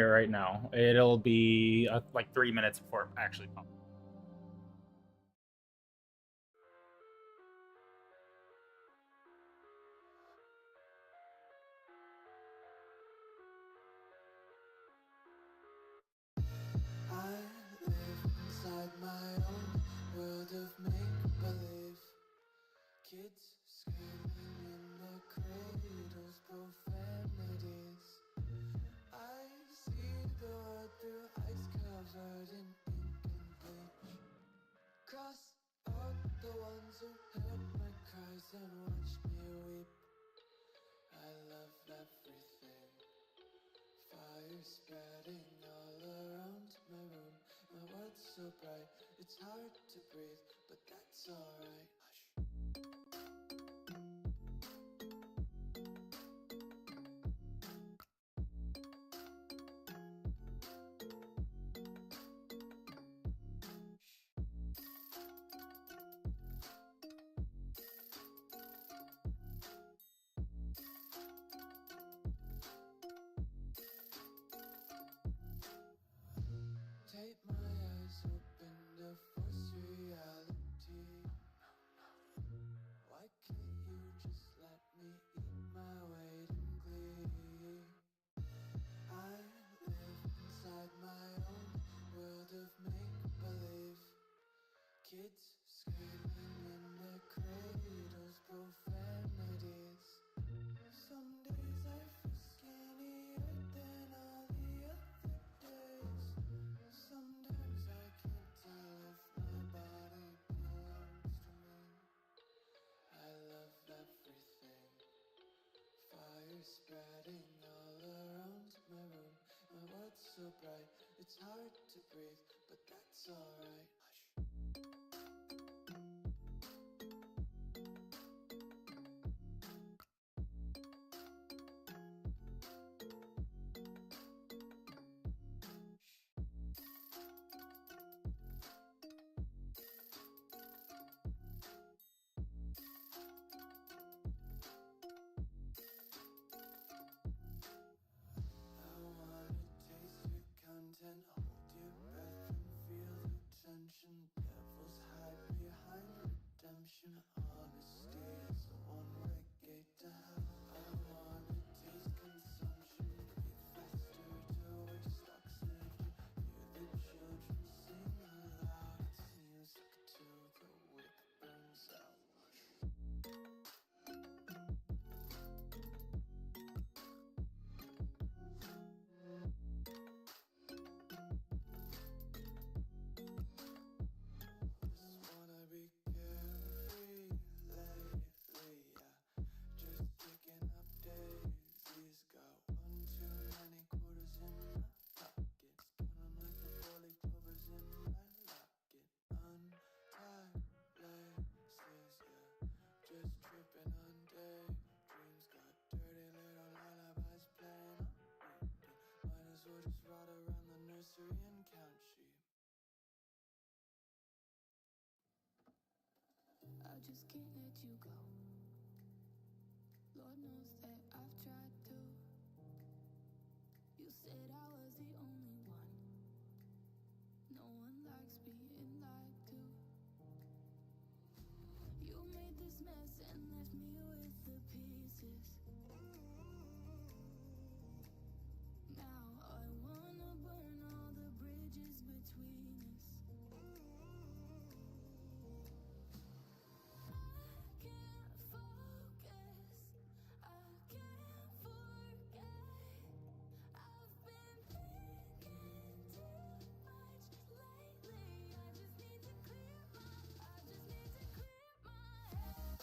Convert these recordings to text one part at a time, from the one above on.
there right now. It'll be like 3 minutes before it actually pops. I live inside my own world of make-believe. Kids screaming in their cradles, profanities. I see the world through ice covered in ink and bleach. Cross out the ones who heard my cries and watched me weep. I love everything. Fire spreading all around my room. My world's so bright, it's hard to breathe, but that's alright. Tape my eyes open to force reality. Why can't you just let me eat my weight in glee? I live inside my own world of make-believe. Kids screaming in their cradles, profanities. Some days I feel skinnier than all the other days. Sometimes I can't tell if my body belongs to me. I love everything. Fire spreading all around my room. My world's so bright, it's hard to breathe, but that's alright. I wanna taste your content, hold your breath and feel the tension. Devils hide behind redemption. Honesty is a one-way gate to hell. I wanna taste consumption, breathe faster to waste oxygen. Hear the children sing aloud. It's music till the wick burns out. Just wanna be carefree lately, yeah. Just picking up daisies. Got one too many quarters in my pockets. Count 'em like the four-leaf clovers in my locket. Untied laces, yeah. Just tripping on daydreams. Got dirty little lullabies playing on repeat. Might as well just ride around the nursery and count sheep. I just can't let you go. Lord knows that I've tried to. You said I was the only one. No one likes being lied to. You made this mess and left me with the pieces. Now I wanna burn all the bridges between us. I can't focus, I can't forget. I've been thinking too much lately. I just need to clear my head.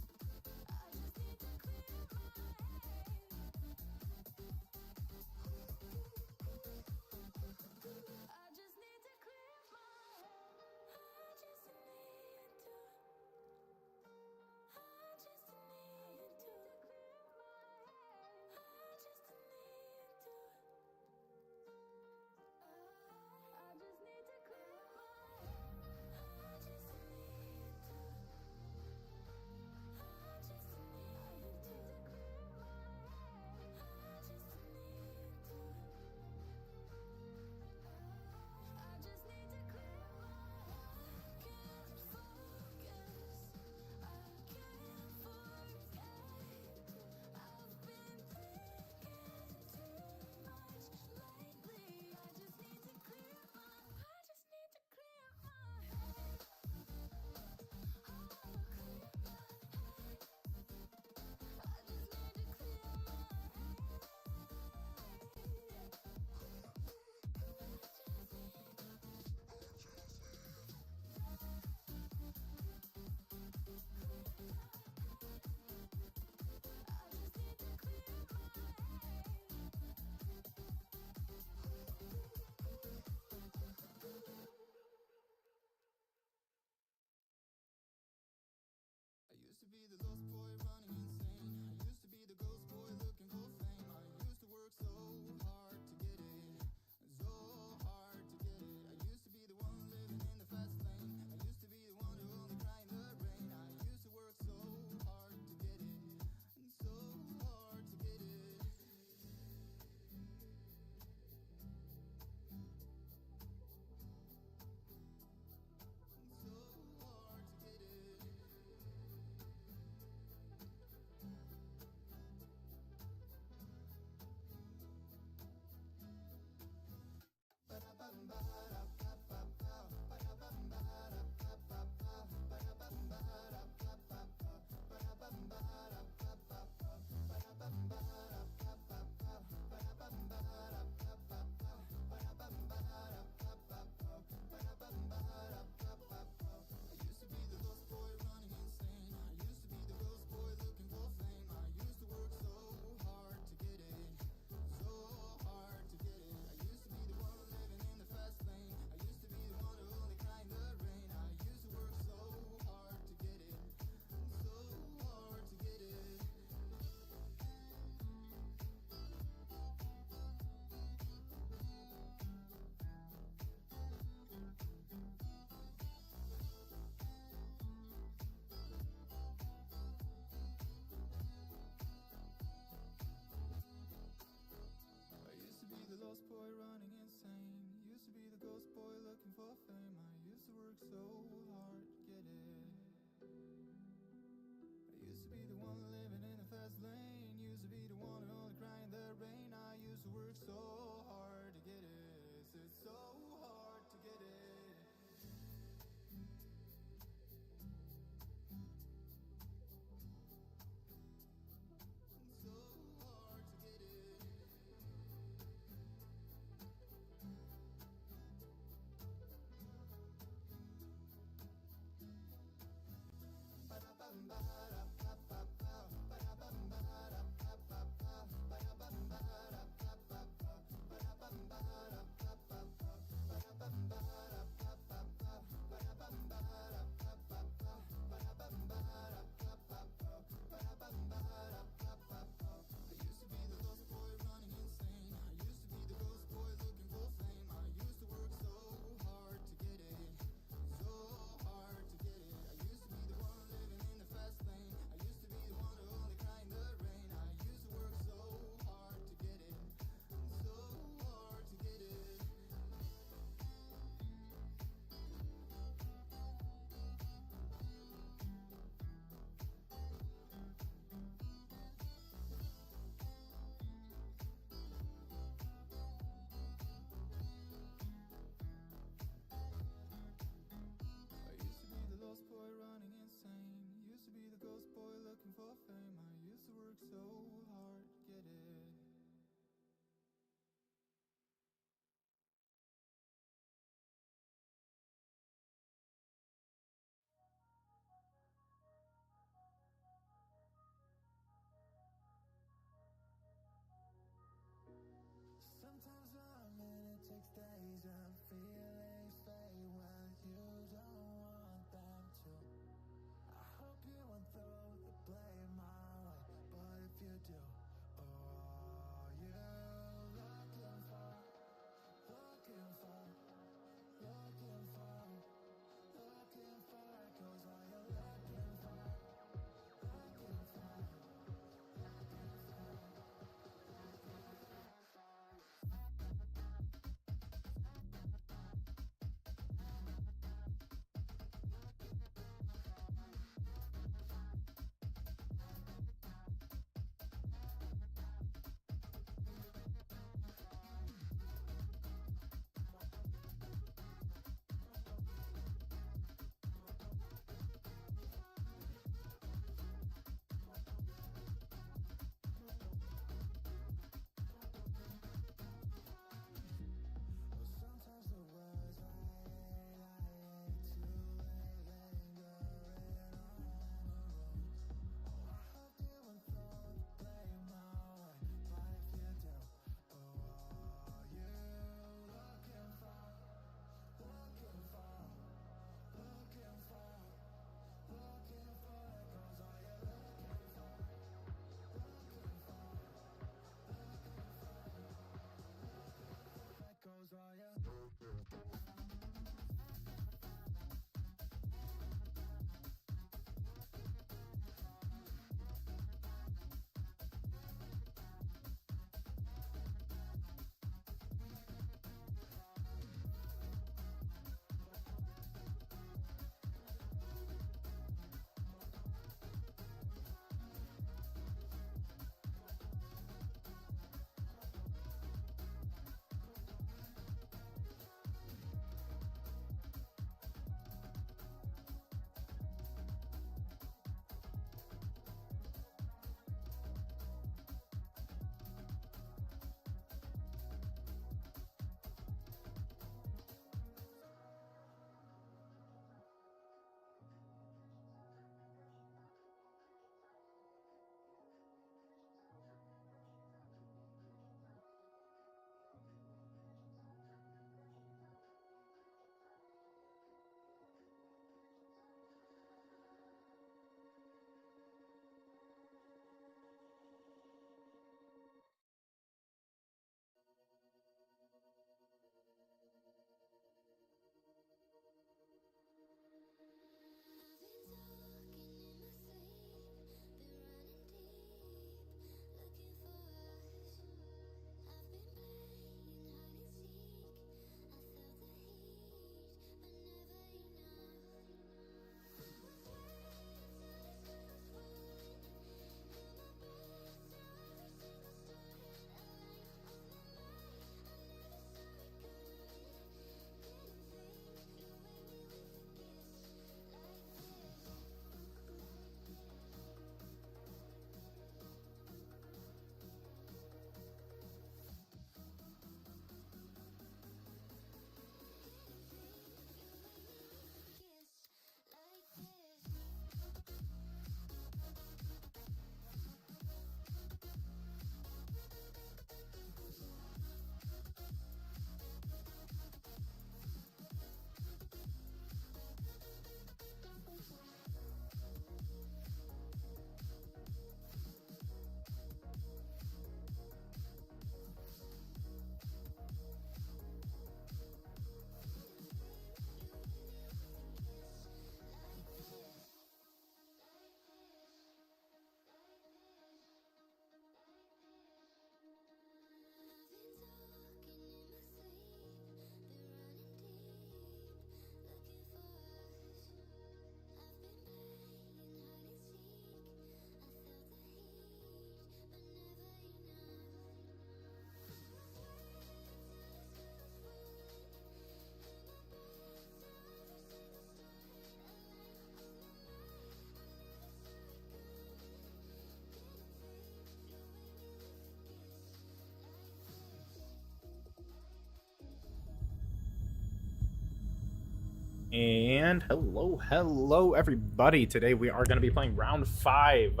And hello everybody. Today we are going to be playing round 5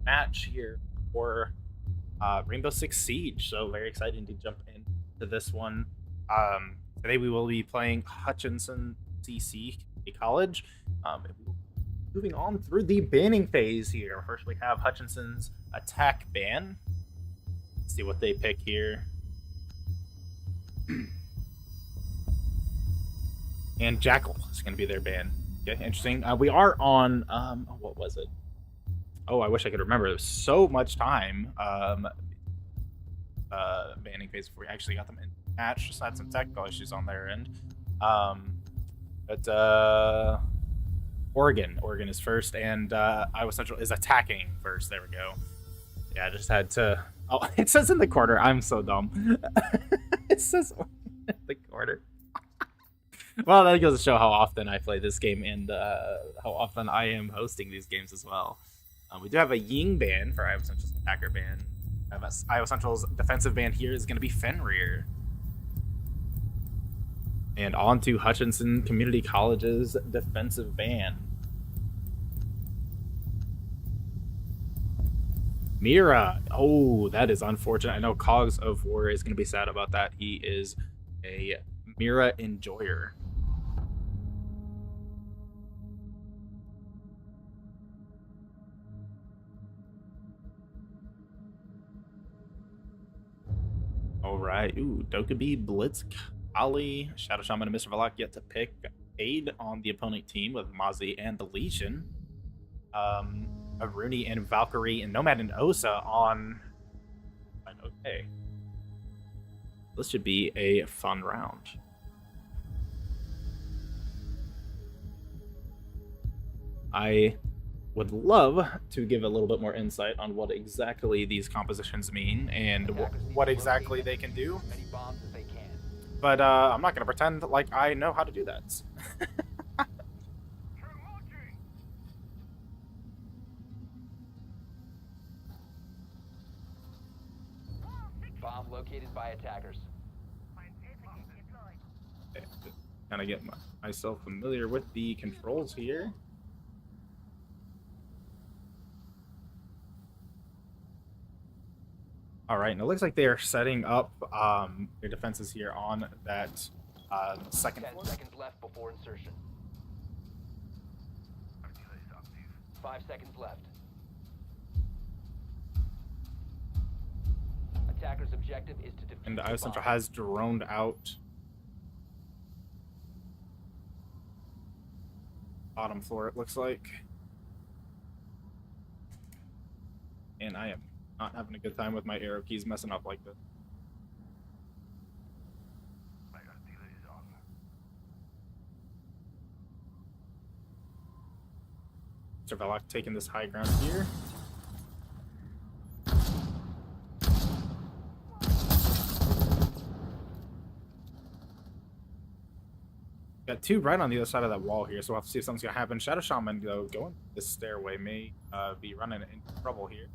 match here for Rainbow Six Siege. So very exciting to jump into this one. Today we will be playing Hutchinson CC College. Moving on through the banning phase here. First we have Hutchinson's attack ban. Let's see what they pick here. And Jackal is going to be their ban. Okay, interesting. We are on, what was it? Oh, I wish I could remember. There was so much time banning phase before we actually got them in match. Just had some technical issues on their end. Oregon is first, and Iowa Central is attacking first. There we go. Yeah, I just had to... Oh, it says in the corner. I'm so dumb. It says in the corner. Well, that goes to show how often I play this game and how often I am hosting these games as well. We do have a Ying ban for Iowa Central's attacker ban. Iowa Central's defensive ban here is going to be Fenrir. And on to Hutchinson Community College's defensive ban. Mira. Oh, that is unfortunate. I know Cogs of War is going to be sad about that. He is a Mira enjoyer. All right. Ooh, Dokkaebi, Blitz, Kali, Shadow Shaman, and Mr. Velok yet to pick aid on the opponent team with Mozzie and the Legion. Aruni and Valkyrie and Nomad and Osa on. Okay. This should be a fun round. I would love to give a little bit more insight on what exactly these compositions mean and what exactly they can do. But I'm not going to pretend like I know how to do that. Bomb located by attackers. Okay, kind of get myself familiar with the controls here. All right, and it looks like they are setting up their defenses here on that second 10 floor. seconds left before insertion. 5 seconds left. Attacker's objective is to defuse And the Iowa Central bomb. has droned out bottom floor, it looks like. And I am not having a good time with my arrow keys messing up like this. Mr. Velok taking this high ground here. Got two right on the other side of that wall here, so we'll have to see if something's gonna happen. Shadow Shaman, though, going this stairway may be running into trouble here.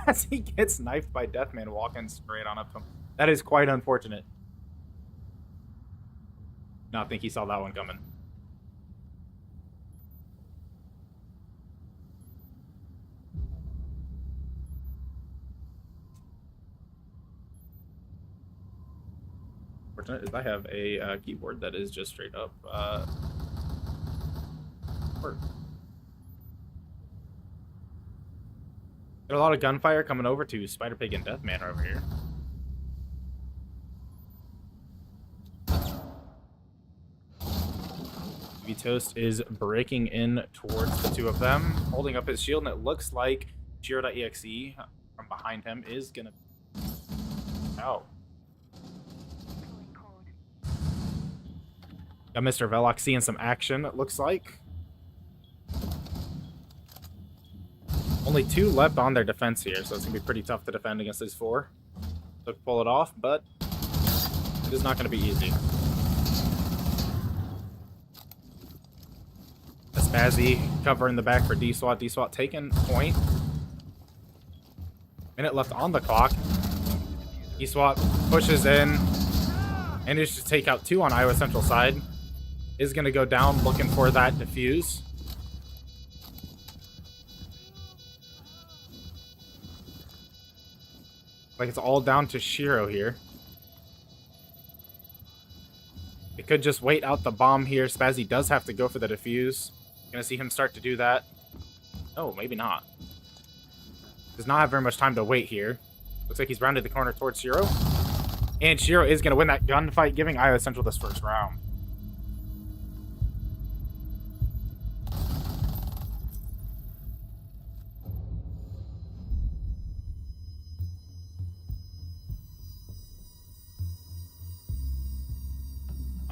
As he gets knifed by Deathman walking straight on up to him. That is quite unfortunate. Not think he saw that one coming. Fortunate is I have a keyboard that is just straight up work. Got a lot of gunfire coming over to Spider Pig and Deathman over here. Toast is breaking in towards the two of them, holding up his shield, and it looks like Shiro.exe from behind him is gonna... Oh. Got Mr. Velok seeing some action, it looks like. Only 2 left on their defense here, so it's going to be pretty tough to defend against these 4. So pull it off, but it is not going to be easy. Spazzy covering the back for D-SWAT. D-SWAT taking point. Minute left on the clock. D-SWAT pushes in. Managed to take out 2 on Iowa Central side. is going to go down looking for that defuse. Like it's all down to Shiro here. It could just wait out the bomb here. Spazzy does have to go for the defuse. Gonna see him start to do that. Oh, maybe not. Does not have very much time to wait here. Looks like he's rounded the corner towards Shiro. And Shiro is gonna win that gunfight, giving Iowa Central this first round.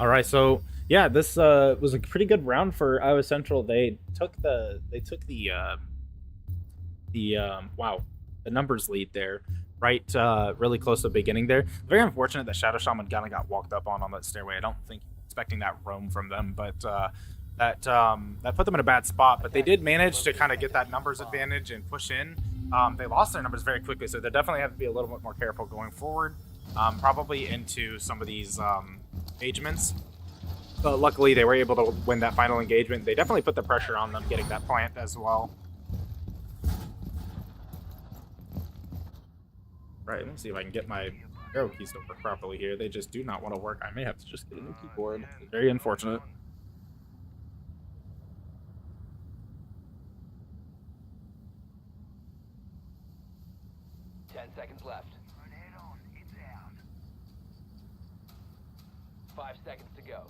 All right, so yeah, this was a pretty good round for Iowa Central. They took the numbers lead there, right? Really close to the beginning there. Very unfortunate that Shadow Shaman kind of got walked up on that stairway. I don't think expecting that roam from them, but that put them in a bad spot. But they did manage to kind of get that numbers advantage and push in. They lost their numbers very quickly, so they definitely have to be a little bit more careful going forward. Probably into some of these engagements. But luckily, they were able to win that final engagement. They definitely put the pressure on them getting that plant as well. Right, let me see if I can get my arrow keys to work properly here. They just do not want to work. I may have to just get a new keyboard. Very unfortunate. Seconds left. 5 seconds to go.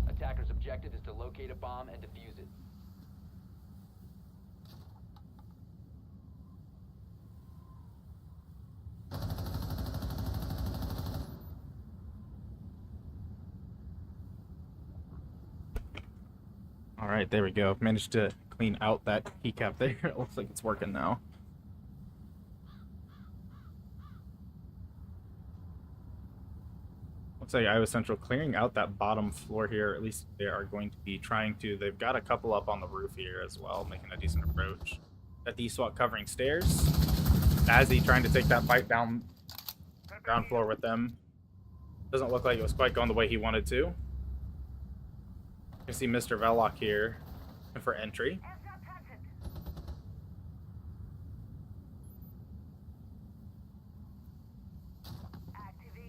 Attacker's objective is to locate a bomb and defuse it. All right, there we go. Managed to clean out that keycap there. It looks like it's working now. Looks like Iowa Central clearing out that bottom floor here. At least they are going to be trying to. They've got a couple up on the roof here as well, making a decent approach. Got D-SWAT covering stairs. Azzy trying to take that fight down ground floor with them. Doesn't look like it was quite going the way he wanted to. You can see Mr. Vellock here for entry.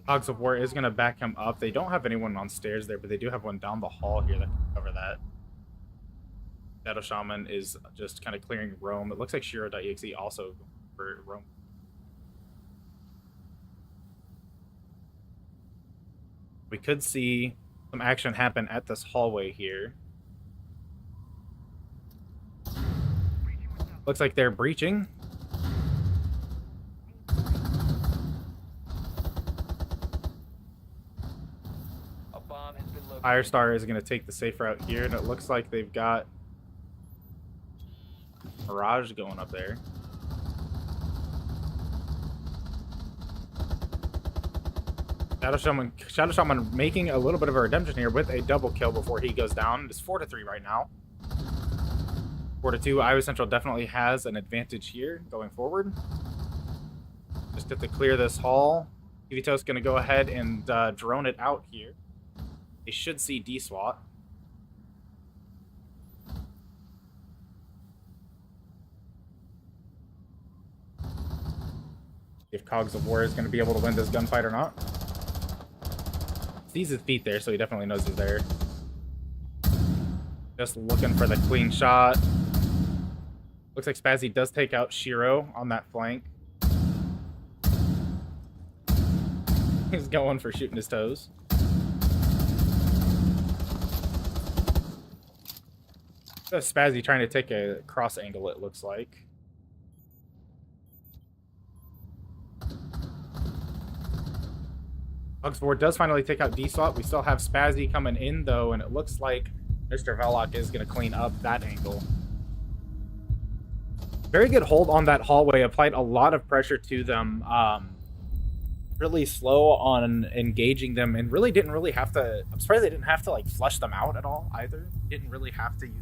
Hogs of War is going to back him up. They don't have anyone on stairs there, but they do have one down the hall here that can cover that. Shadow Shaman is just kind of clearing roam. It looks like Shiro.exe also for roam. We could see some action happen at this hallway here. Looks like they're breaching. Firestar is going to take the safe route here, and it looks like they've got Mirage going up there. Shadow Shaman making a little bit of a redemption here with a double kill before he goes down. It's 4-3 right now. 4-2. Iowa Central definitely has an advantage here going forward. Just have to clear this hall. Kivito's going to go ahead and drone it out here. They should see D-SWAT. If Cogs of War is going to be able to win this gunfight or not. Sees his feet there, so he definitely knows he's there. Just looking for the clean shot. Looks like Spazzy does take out Shiro on that flank. He's going for shooting his toes. Spazzy trying to take a cross angle, it looks like. Hugsford does finally take out D-SWAT. We still have Spazzy coming in, though, and it looks like Mr. Vellock is going to clean up that angle. Very good hold on that hallway. Applied a lot of pressure to them. Really slow on engaging them, and really didn't really have to... I'm surprised they didn't have to, like, flush them out at all, either. Didn't really have to use...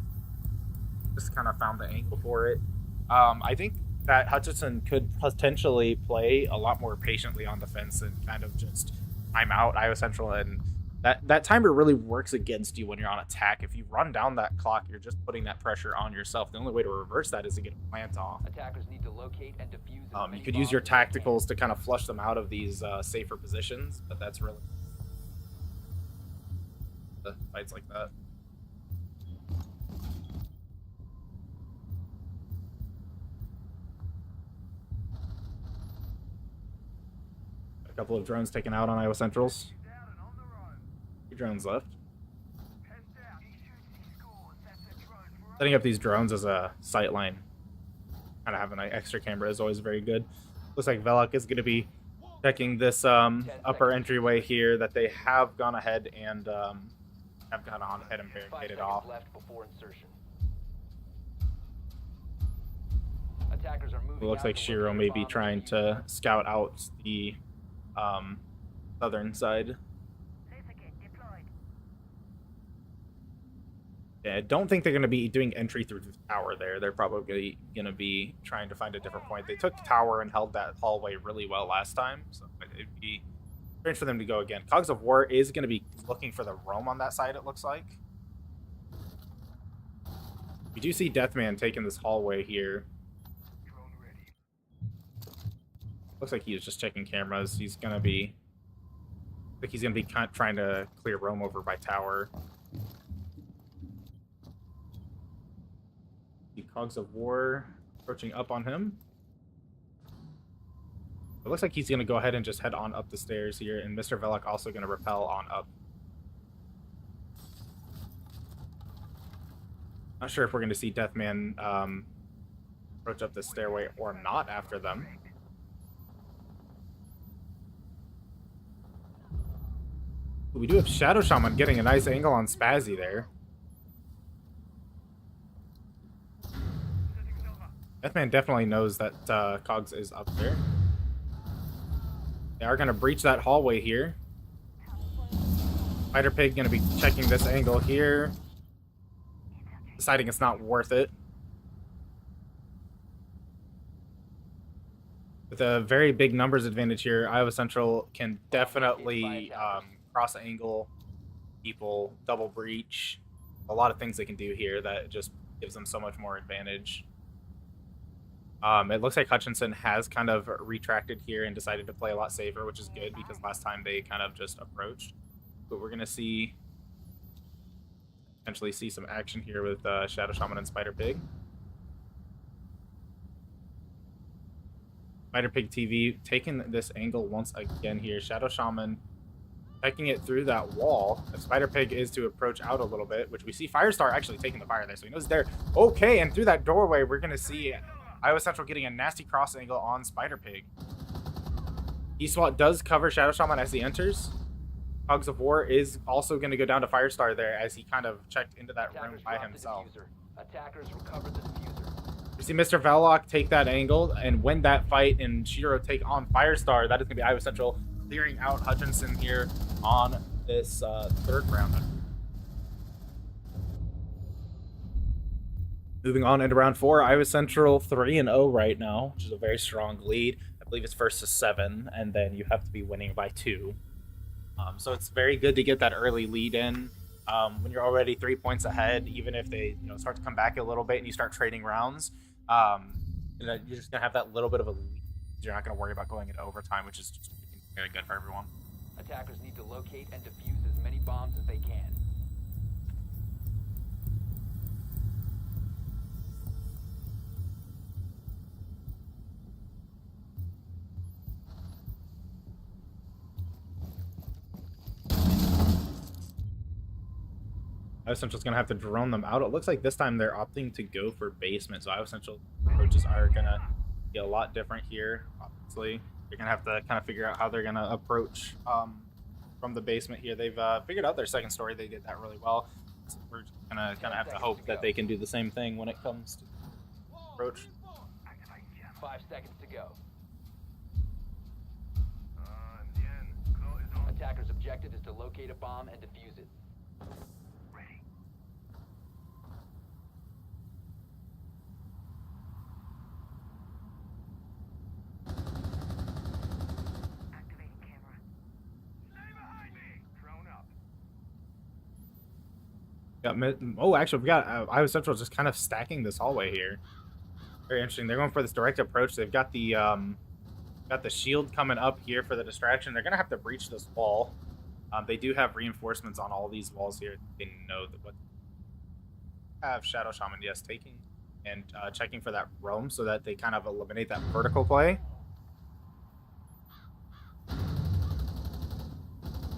Just kind of found the angle for it. I think that Hutchinson could potentially play a lot more patiently on the fence and kind of just time out Iowa Central, and that timer really works against you when you're on attack. If you run down that clock, you're just putting that pressure on yourself. The only way to reverse that is to get a plant off. Attackers need to locate and defuse as many You could use your bombs as they can. tacticals to kind of flush them out of these safer positions, but that's really the fights like that. A couple of drones taken out on Iowa Centrals. 2 drones left. Setting up these drones as a sight line, kind of having an extra camera is always very good. Looks like Velok is going to be checking this upper entryway here that they have gone ahead and have gone on ahead and 5 barricaded seconds off. left before insertion. Attackers are moving. It looks out like to Shiro locate a may bomb be and trying defuse to scout out the southern side. Yeah, I don't think they're going to be doing entry through the tower there. They're probably going to be trying to find a different point. They took tower and held that hallway really well last time, so it'd be strange for them to go again. Cogs of War is going to be looking for the roam on that side, it looks like. We do see Deathman taking this hallway here. Looks like he's just checking cameras. He's going to be... I think he's going to be trying to clear roam over by tower. The Cogs of War approaching up on him. It looks like he's going to go ahead and just head on up the stairs here, and Mr. Velok also going to rappel on up. Not sure if we're going to see Deathman approach up the stairway or not after them. We do have Shadow Shaman getting a nice angle on Spazzy there. Deathman definitely knows that Cogs is up there. They are going to breach that hallway here. Spider Pig going to be checking this angle here. Deciding it's not worth it. With a very big numbers advantage here, Iowa Central can definitely cross-angle people, double breach. A lot of things they can do here that just gives them so much more advantage. It looks like Hutchinson has kind of retracted here and decided to play a lot safer, which is good because last time they kind of just approached. But we're going to see, potentially see some action here with Shadow Shaman and Spider Pig. Spider Pig TV taking this angle once again here. Shadow Shaman checking it through that wall. If Spider Pig is to approach out a little bit, which we see Firestar actually taking the fire there, so he knows there. Okay, and through that doorway, we're going to see Iowa Central getting a nasty cross angle on Spider Pig. E-SWAT does cover Shadow Shaman as he enters. Cogs of War is also going to go down to Firestar there as he kind of checked into that room by himself. Attackers recovered the diffuser. We see Mr. Velok take that angle and win that fight, and Shiro take on Firestar. That is going to be Iowa Central clearing out Hutchinson here on this third round. Moving on into round 4, Iowa Central 3-0 right now, which is a very strong lead. I believe it's first to 7, and then you have to be winning by 2. So it's very good to get that early lead in when you're already 3 points ahead. Even if they start to come back a little bit and you start trading rounds, you're just gonna have that little bit of a lead. You're not gonna worry about going into overtime, which is just very good for everyone. Attackers need to locate and defuse as many bombs as they can. Iowa Central's going to have to drone them out. It looks like this time they're opting to go for basement, so Iowa Central approaches are going to be a lot different here, obviously. They're going to have to kind of figure out how they're going to approach from the basement here. They've figured out their second story. They did that really well. So we're just going to kind of have to hope that they can do the same thing when it comes to approach. 5 seconds to go. Attackers' objective is to locate a bomb and defuse it. Oh, actually, we got Iowa Central just kind of stacking this hallway here. Very interesting. They're going for this direct approach. They've got the shield coming up here for the distraction. They're gonna have to breach this wall. They do have reinforcements on all these walls here. They know that what have Shadow Shaman, yes, taking and checking for that roam so that they kind of eliminate that vertical play.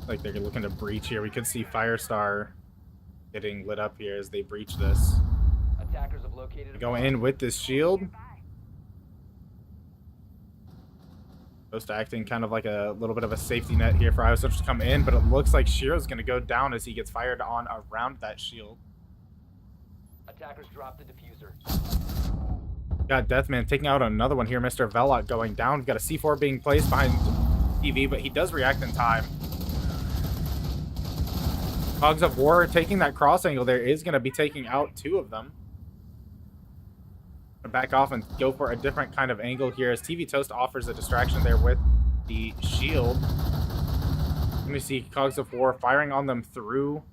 Like they're looking to breach here. We could see Firestar getting lit up here as they breach this. Attackers have located. Go in with this shield. Supposed to acting kind of like a little bit of a safety net here for Iowa Central to come in, but it looks like Shiro's going to go down as he gets fired on around that shield. Attackers dropped the diffuser. Got Deathman taking out another one here. Mr. Velot going down. We've got a C4 being placed behind TV, but he does react in time. Cogs of War taking that cross angle there is going to be taking out two of them. Back off and go for a different kind of angle here as TV Toast offers a distraction there with the shield. Let me see Cogs of War firing on them through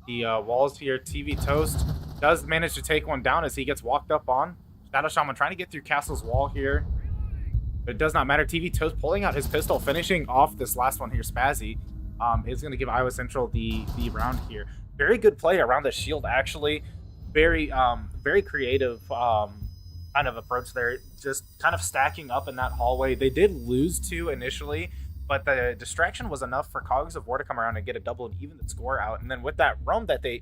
the walls here. TV Toast does manage to take one down as he gets walked up on. Shadow Shaman trying to get through Castle's wall here. But it does not matter. TV Toast pulling out his pistol, finishing off this last one here. Spazzy is going to give Iowa Central the round here. Very good play around the shield, actually. Very creative kind of approach there. Just kind of stacking up in that hallway. They did lose two initially, but the distraction was enough for Cogs of War to come around and get a double and even the score out. And then with that roam that they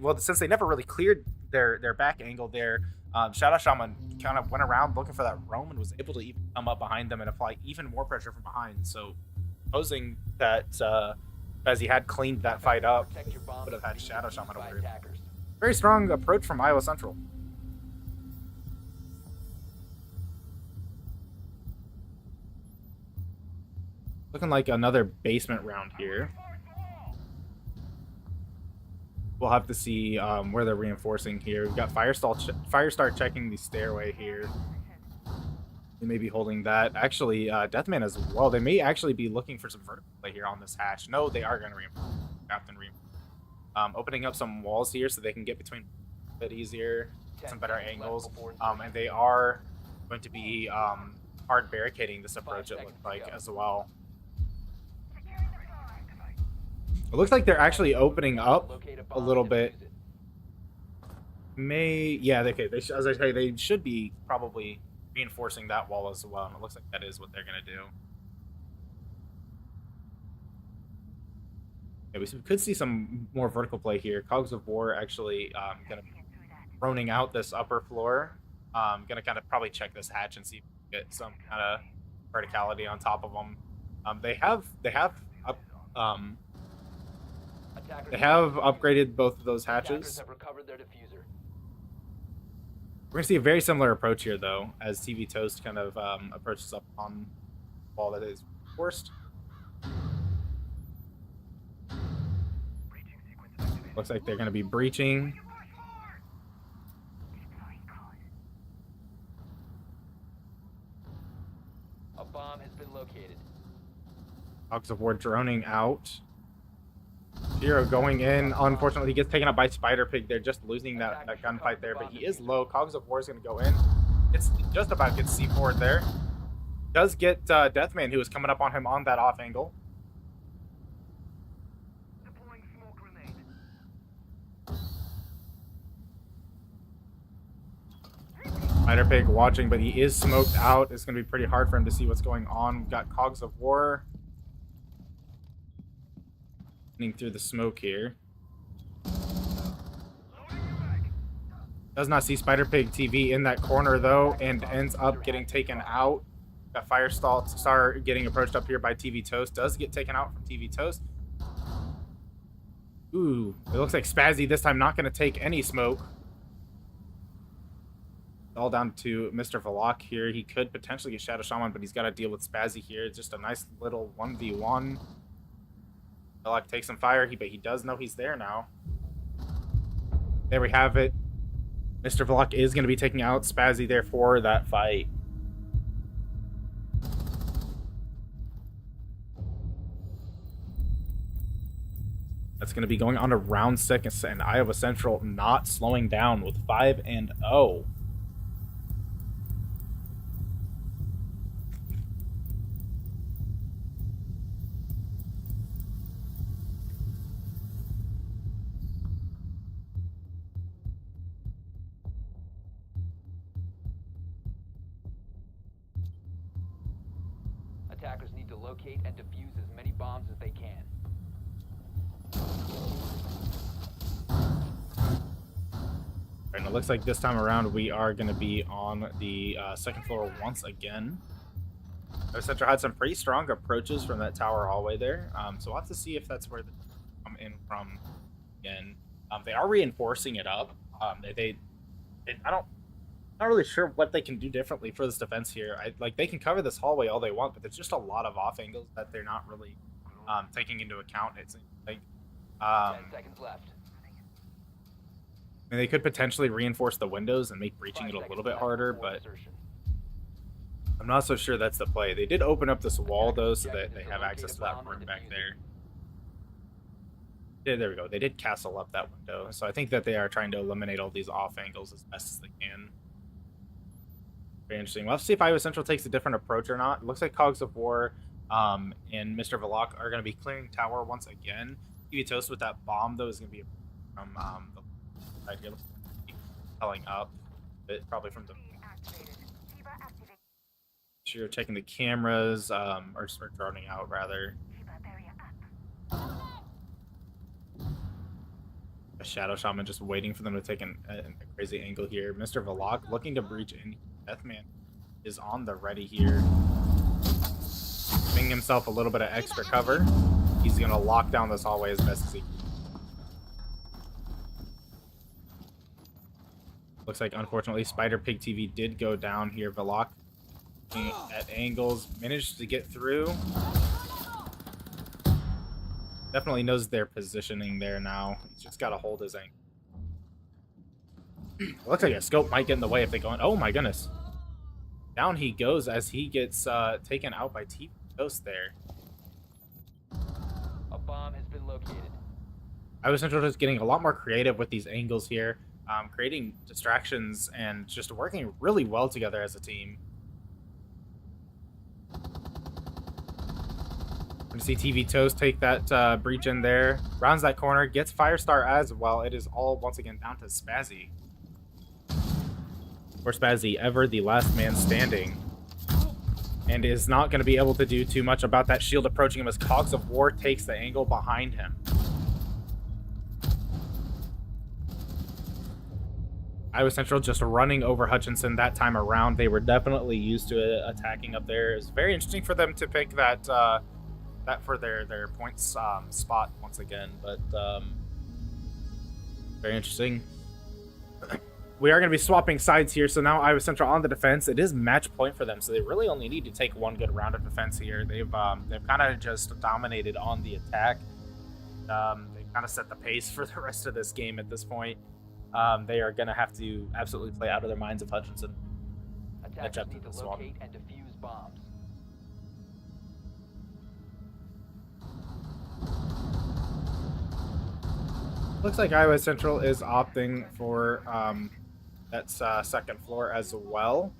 well, since they never really cleared their back angle there, Shadow Shaman kind of went around looking for that roam and was able to even come up behind them and apply even more pressure from behind. So supposing that as he had cleaned that fight up, would have had Shadow Shaman over here. Very strong approach from Iowa Central. Looking like another basement round here. We'll have to see where they're reinforcing here. We've got Firestar checking the stairway here. They may be holding that. Actually, Deathman as well. They may actually be looking for some vertical play here on this hatch. No, they are going to reinforce. Captain reinforce. Opening up some walls here so they can get between a bit easier, some better angles. And they are going to be hard barricading this approach, it looks like, as well. It looks like they're actually opening up a little bit. Yeah, as I say, they should be probably reinforcing that wall as well, and it looks like that is what they're going to do. Yeah, we could see some more vertical play here. Cogs of War actually going to be roaming out this upper floor. Going to kind of probably check this hatch and see if we can get some kind of verticality on top of them. They have upgraded both of those hatches. We're going to see a very similar approach here, though, as TV Toast kind of approaches up on the wall that is forced. Looks like they're going to be breaching. A bomb has been located. Cogs of War droning out. Zero going in. Unfortunately, he gets taken up by Spider Pig. They're just losing that gunfight there, but he is low. Cogs of War is going to go in. It's just about gets C4'd there. Does get Deathman, who is coming up on him on that off angle. Spider Pig watching, but he is smoked out. It's going to be pretty hard for him to see what's going on. We've got Cogs of War through the smoke here. Does not see Spider Pig TV in that corner though, and ends up getting taken out. Got Firestar getting approached up here by TV Toast. Does get taken out from TV Toast. Ooh, it looks like Spazzy this time not going to take any smoke. All down to Mr. Velok here. He could potentially get Shadow Shaman, but he's got to deal with Spazzy here. It's just a nice little 1v1. Velok takes some fire, but he does know he's there now. There we have it. Mr. Velok is going to be taking out Spazzy there for that fight. That's going to be going on to round 6, and Iowa Central not slowing down with 5-0. Attackers need to locate and defuse as many bombs as they can. And it looks like this time around we are going to be on the second floor once again. Iowa Central had some pretty strong approaches from that tower hallway there, so we'll have to see if that's where they come in from again. They are reinforcing it up. I'm not really sure what they can do differently for this defense here. They can cover this hallway all they want, but there's just a lot of off angles that they're not really taking into account. It seems like 10 seconds left. I mean, they could potentially reinforce the windows and make breaching 5 it a seconds little bit left harder, before but insertion. I'm not so sure that's the play. They did open up this wall though, so that Objective they is to have locate access a to that bomb room and back defuse there. Yeah, there we go. They did castle up that window, so I think that they are trying to eliminate all these off angles as best as they can. Very interesting. We'll have to see if Iowa Central takes a different approach or not. It looks like Cogs of War and Mr. Valak are going to be clearing tower once again. TV Toast with that bomb, though, is going to be from the side here. Telling up, but probably from the. Sure, checking the cameras, or droning out rather. A Shadow Shaman just waiting for them to take a crazy angle here. Mr. Valak looking to breach in. Deathman is on the ready here. Giving himself a little bit of extra cover. He's going to lock down this hallway as best as he can. Looks like, unfortunately, Spider Pig TV did go down here. Valak at angles, managed to get through. Definitely knows their positioning there now. He's just got to hold his angle. Looks like a scope might get in the way if they go in. Oh my goodness. Down he goes as he gets taken out by TV Toast there. A bomb has been located. Iowa Central is getting a lot more creative with these angles here, creating distractions and just working really well together as a team. We see TV Toast take that breach in there, rounds that corner, gets Firestar as well. It is all once again down to Spazzy. Or Spazzy, ever the last man standing. And is not going to be able to do too much about that shield approaching him as Cogs of War takes the angle behind him. Iowa Central just running over Hutchinson that time around. They were definitely used to attacking up there. It's very interesting for them to pick that that for their points spot once again, but very interesting. We are going to be swapping sides here, so now Iowa Central on the defense. It is match point for them, so they really only need to take one good round of defense here. They've kind of just dominated on the attack. They've kind of set the pace for the rest of this game at this point. They are going to have to absolutely play out of their minds if Hutchinson catch Attackers up to need to this one. locate and defuse bombs. Looks like Iowa Central is opting for that second floor as well.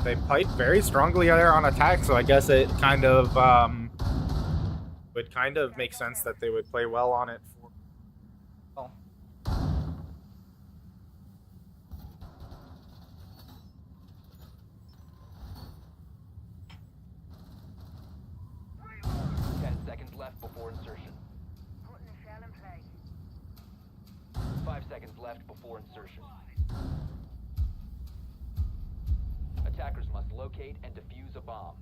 They played very strongly there on attack, so I guess it kind of would kind of make sense that they would play well on it for. Well. 10 seconds left before insertion. 5 seconds left before insertion. Attackers must locate and defuse a bomb.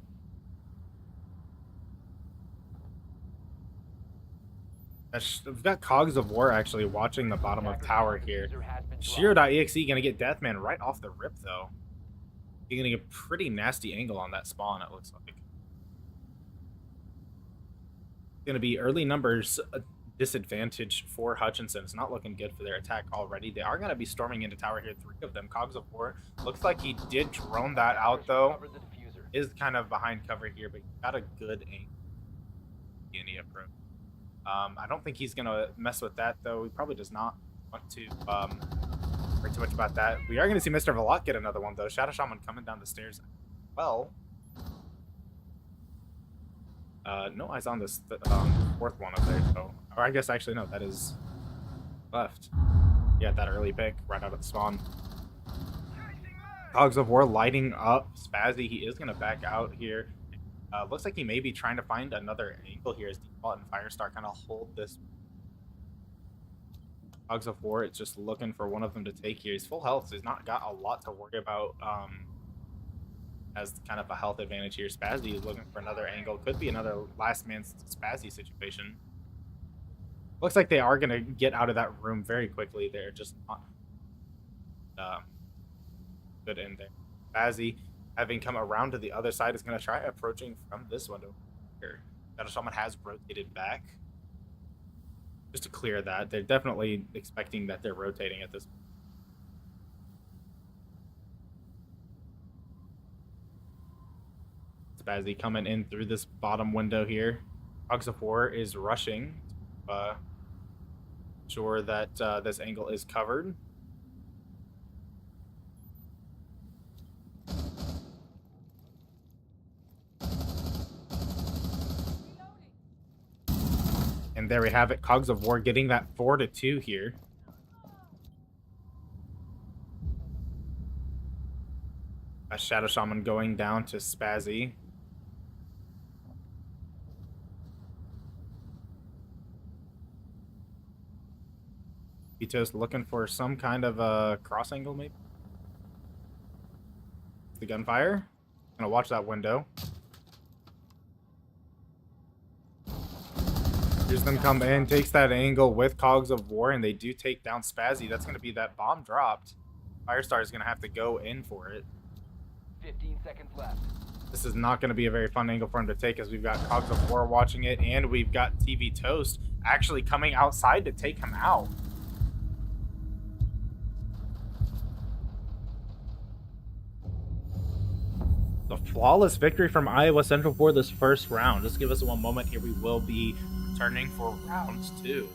We've got Cogs of War actually watching the bottom of tower here. Shiro.exe gonna get Deathman right off the rip though. You're gonna get a pretty nasty angle on that spawn, it looks like. Gonna be early numbers disadvantage for Hutchinson. It's not looking good for their attack already. They are gonna be storming into tower here, 3 of them. Cogs of War. Looks like he did drone that out though. Cover the diffuser. Is kind of behind cover here, but got a good angle. Any approach. I don't think he's gonna mess with that though. He probably does not want to worry too much about that. We are gonna see Mr. Velot get another one though. Shadow Shaman coming down the stairs. Well, no eyes on this fourth one up there. So, or I guess actually no, that is left. Yeah, that early pick right out of the spawn. Cogs of War lighting up Spazzy. He is gonna back out here. Looks like he may be trying to find another angle here as Default and Firestar kind of hold this. Cogs of War is just looking for one of them to take here. He's full health, so he's not got a lot to worry about. As kind of a health advantage here. Spazzy is looking for another angle. Could be another last man Spazzy situation. Looks like they are going to get out of that room very quickly. They're just not good in there. Spazzy, having come around to the other side, is going to try approaching from this window here. Shadow Shaman has rotated back. Just to clear that, they're definitely expecting that they're rotating at this point. Spazzy coming in through this bottom window here. Cogs of War is rushing to ensure that this angle is covered. And there we have it. Cogs of War getting that 4-2 here. A Shadow Shaman going down to Spazzy. Vito's looking for some kind of a cross angle, maybe. The gunfire. Gonna watch that window. Here's them come in, takes that angle with Cogs of War, and they do take down Spazzy. That's gonna be that bomb dropped. Firestar is gonna have to go in for it. 15 seconds left. This is not going to be a very fun angle for him to take, as we've got Cogs of War watching it, and we've got TV Toast actually coming outside to take him out. The flawless victory from Iowa Central for this first round. Just give us one moment here. We will be returning for round 2.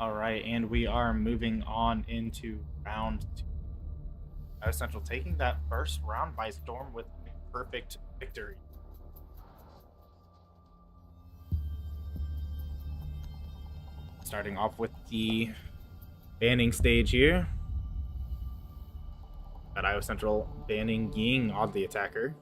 All right, and we are moving on into round 2. Central taking that first round by storm with a perfect victory. Starting off with the banning stage here. Got Iowa Central banning Ying on the attacker.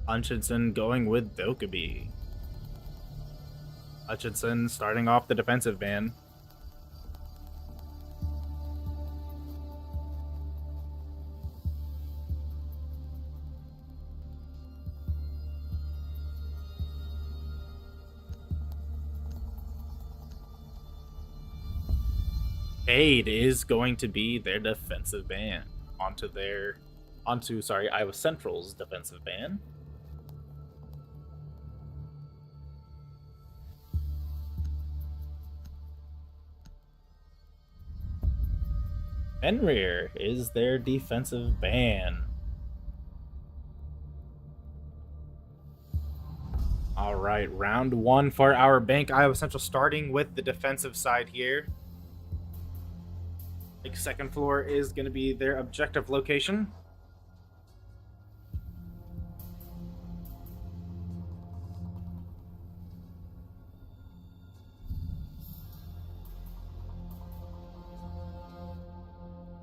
Hutchinson going with Dokkaebi. Hutchinson starting off the defensive ban. Cade is going to be their defensive ban onto Iowa Central's defensive ban. Fenrir is their defensive ban. All right, round 1 for our bank. Iowa Central starting with the defensive side here. Like second floor is going to be their objective location.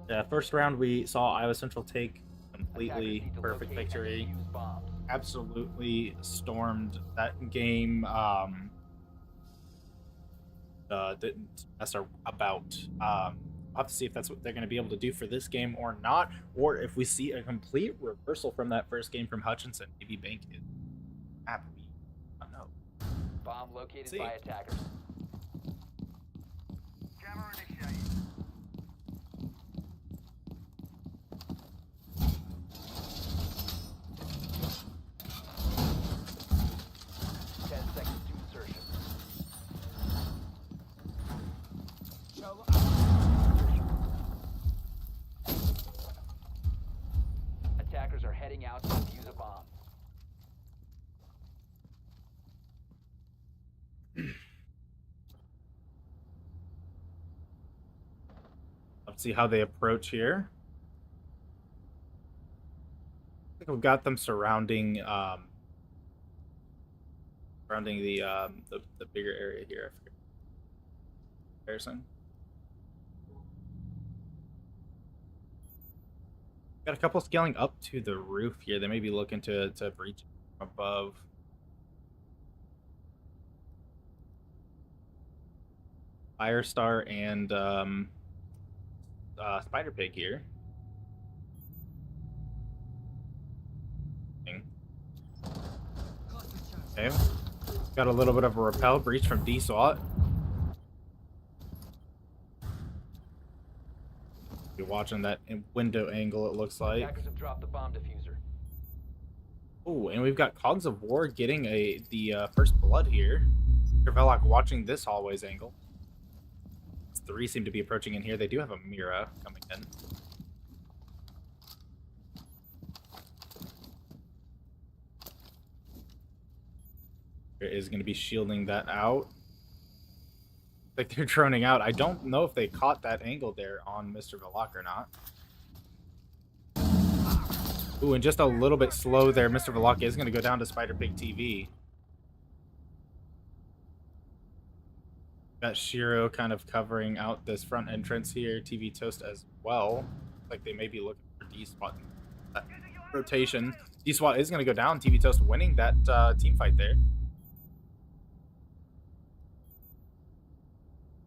Yeah, first round we saw Iowa Central take completely perfect victory. Absolutely stormed that game. Didn't mess about. I'll have to see if that's what they're going to be able to do for this game or not, or if we see a complete reversal from that first game from Hutchinson. Maybe Bank is happy. I don't know. Bomb located by attackers. Jammer initiated. Attackers are heading out to defuse a bomb. Let's see how they approach here. I think we've got them surrounding the bigger area here. I forget. Comparison. Got a couple scaling up to the roof here. They may be looking to breach above. Firestar and Spider Pig here. Okay. Got a little bit of a repel breach from D-SWAT. You're watching that window angle, it looks like. Attackers have dropped the bomb diffuser. Oh, and we've got Cogs of War getting the first blood here. Velok watching this hallways angle. 3 seem to be approaching in here. They do have a Mira coming in. There is going to be shielding that out. Like they're droning out. I don't know if they caught that angle there on Mr. Velok or not. Ooh, and just a little bit slow there. Mr. Velok is going to go down to Spider Pig TV. Got Shiro kind of covering out this front entrance here. TV Toast as well. Like they may be looking for D-SWAT. Rotation. D-SWAT is going to go down. TV Toast winning that team fight there.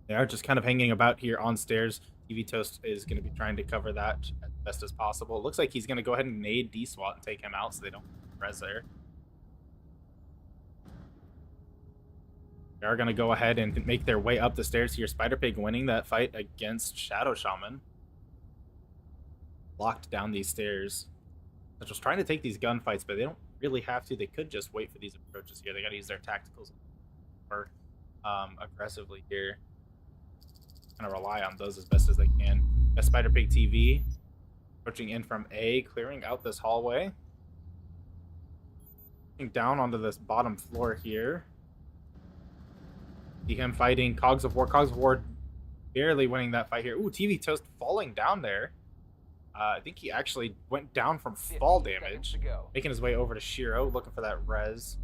They are just kind of hanging about here on stairs. TV Toast is going to be trying to cover that as best as possible. It looks like he's going to go ahead and nade D-SWAT and take him out so they don't res there. They are going to go ahead and make their way up the stairs here. Spider Pig winning that fight against Shadow Shaman. Locked down these stairs. They're just trying to take these gunfights, but they don't really have to. They could just wait for these approaches here. They got to use their tacticals. Or aggressively here. Kind of rely on those as best as they can. A Spider Pig TV approaching in from A, clearing out this hallway. Down onto this bottom floor here. See him fighting Cogs of War. Cogs of War barely winning that fight here. Ooh, TV Toast falling down there. I think he actually went down from fall damage, making his way over to Shiro, looking for that res.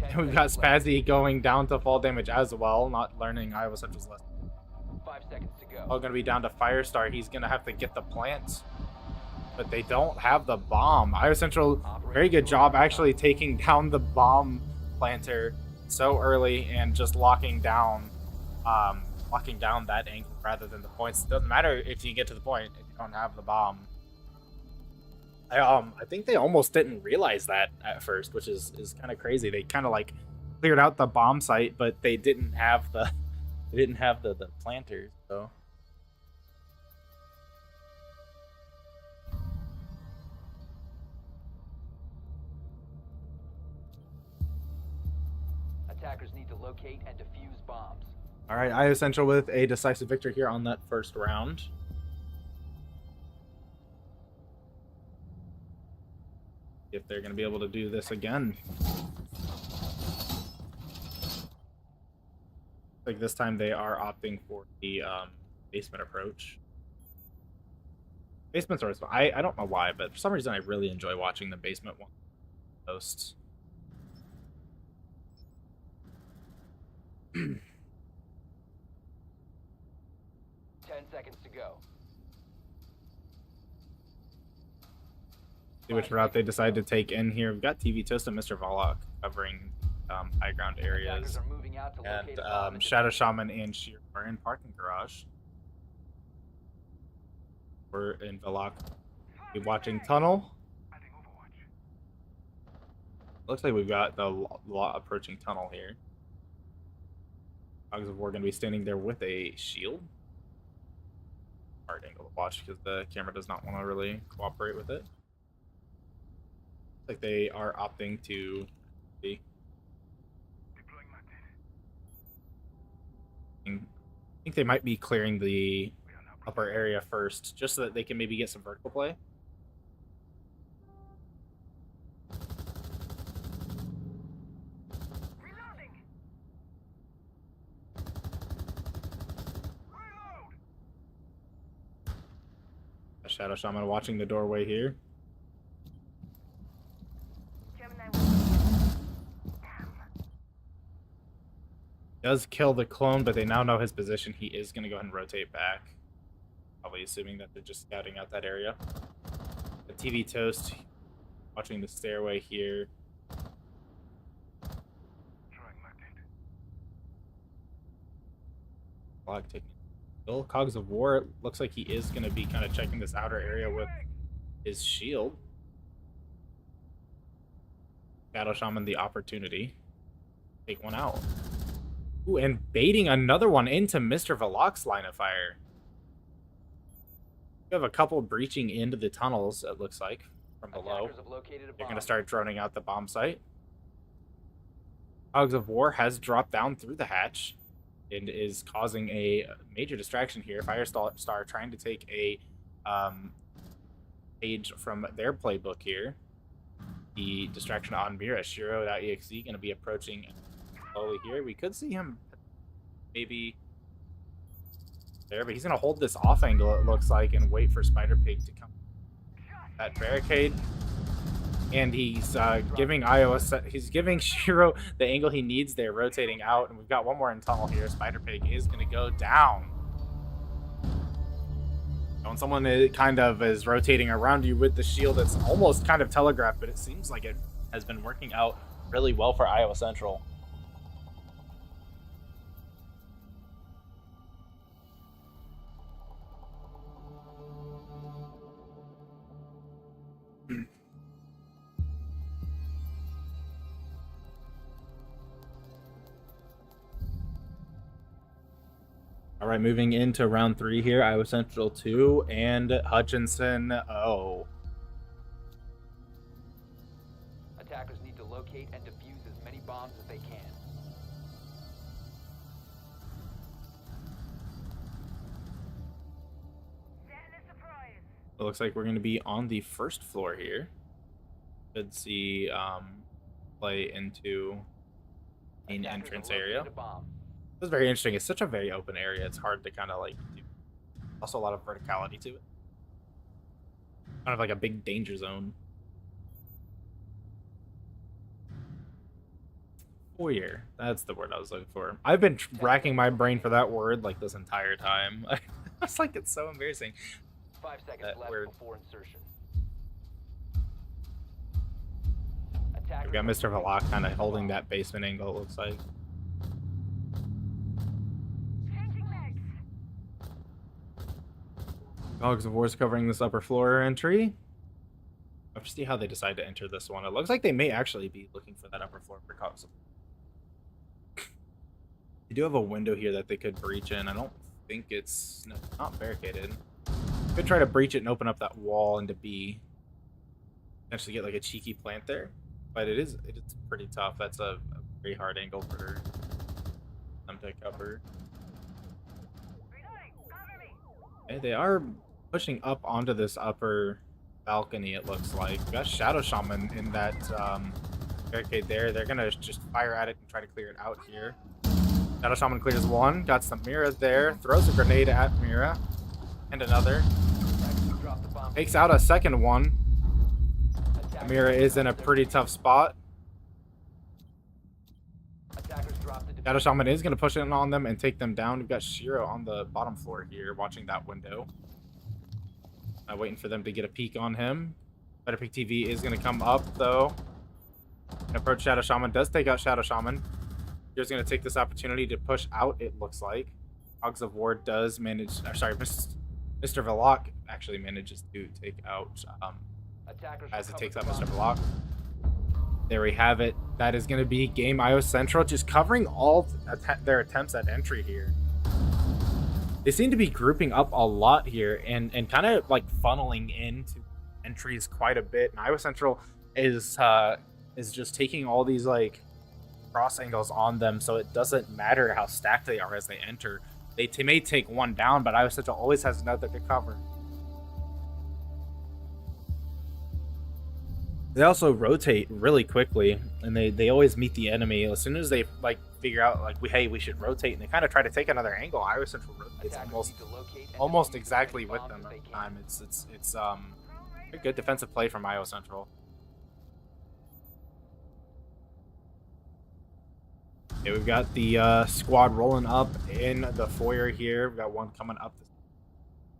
And we've got Spazzy going down to fall damage as well, not learning Iowa Central's lesson. 5 seconds to go. All going to be down to Firestar. He's going to have to get the plants, but they don't have the bomb. Iowa Central, very good job actually taking down the bomb planter so early and just locking down that angle rather than the points. It doesn't matter if you get to the point if you don't have the bomb. I think they almost didn't realize that at first, which is kind of crazy. They kind of like cleared out the bomb site, but they didn't have the planters. So Attackers need to locate and defuse bombs. all right, Iowa Central with a decisive victory here on that first round. If they're going to be able to do this again. Like this time they are opting for the basement approach. Basement's always fun. I don't know why, but for some reason I really enjoy watching the basement one hosts. 10 seconds to go. See which route they decide to take in here. We've got TV Toast and Mr. Volok covering high ground areas. Attackers are moving out to locate a bomb And and Shadow defuse. Shaman and Sheer are in parking garage. We're in Volok. Be watching tunnel. Looks like we've got the law approaching tunnel here. Cogs of War going to be standing there with a shield. Hard angle to watch because the camera does not want to really cooperate with it. Looks like they are opting to see. I think they might be clearing the upper area first, just so that they can maybe get some vertical play. Shadow Shaman watching the doorway here. Does kill the clone, but they now know his position. He is going to go ahead and rotate back. Probably assuming that they're just scouting out that area. The TV Toast watching the stairway here. Clock taking Bill. Cogs of War, it looks like he is going to be kind of checking this outer area with his shield. Shadow Shaman the opportunity. Take one out. Ooh, and baiting another one into Mr. Volok's line of fire. We have a couple breaching into the tunnels, it looks like, from below. Attackers have located a They're bomb. going to start droning out the bomb site. Cogs of War has dropped down through the hatch and is causing a major distraction here. Firestar trying to take a page from their playbook here. The distraction on Mira. Shiro.exe going to be approaching slowly here. We could see him maybe there, but he's going to hold this off angle, it looks like, and wait for Spider Pig to come. That barricade. And he's giving he's giving Shiro the angle he needs there, rotating out. And we've got one more in tunnel here. Spider Pig is going to go down. When someone kind of is rotating around you with the shield, it's almost kind of telegraphed, but it seems like it has been working out really well for Iowa Central. All right, moving into round 3 here. Iowa Central 2 and Hutchinson 0. Attackers need to locate and defuse as many bombs as they can. It looks like we're going to be on the first floor here. Should see play into main Attackers entrance have located area. a bomb. This is very interesting. It's such a very open area. It's hard to kind of like do. Also a lot of verticality to it. Kind of like a big danger zone. Foyer. That's the word I was looking for. I've been racking my brain for that word like this entire time. It's like it's so embarrassing. 5 seconds That left word. before insertion. We've got Mr. Valak kind of holding that basement angle, it looks like. Dogs of War's covering this upper floor entry. I have to see how they decide to enter this one. It looks like they may actually be looking for that upper floor for Cogs of War. They do have a window here that they could breach in. I don't think it's not barricaded. Could try to breach it and open up that wall into B. Potentially get like a cheeky plant there. But it is pretty tough. That's a very hard angle for them to cover. Okay, they are pushing up onto this upper balcony, it looks like. We got Shadow Shaman in that barricade there. They're gonna just fire at it and try to clear it out here. Shadow Shaman clears one, got some Mira there, throws a grenade at Mira, and another. Takes out a second one. Mira is in a pretty tough spot. Shadow Shaman is going to push in on them and take them down. We've got Shiro on the bottom floor here watching that window. Waiting for them to get a peek on him. Better Pick TV is going to come up, though. And approach Shadow Shaman. Does take out Shadow Shaman. Here's going to take this opportunity to push out, it looks like. Hogs of War does manage... sorry, Mr. Valak actually manages to take out... as it takes out Mr. Block. There we have it. That is going to be Game IO Central, just covering all their attempts at entry here. They seem to be grouping up a lot here and kind of like funneling into entries quite a bit. And IO Central is just taking all these like cross angles on them, so it doesn't matter how stacked they are as they enter. They may take one down, but IO Central always has another to cover. They also rotate really quickly, and they always meet the enemy as soon as they like figure out like hey, we should rotate, and they kind of try to take another angle. IO Central rotates almost exactly with them at the time. It's a good defensive play from IO Central. Okay, we've got the squad rolling up in the foyer here. We've got one coming up,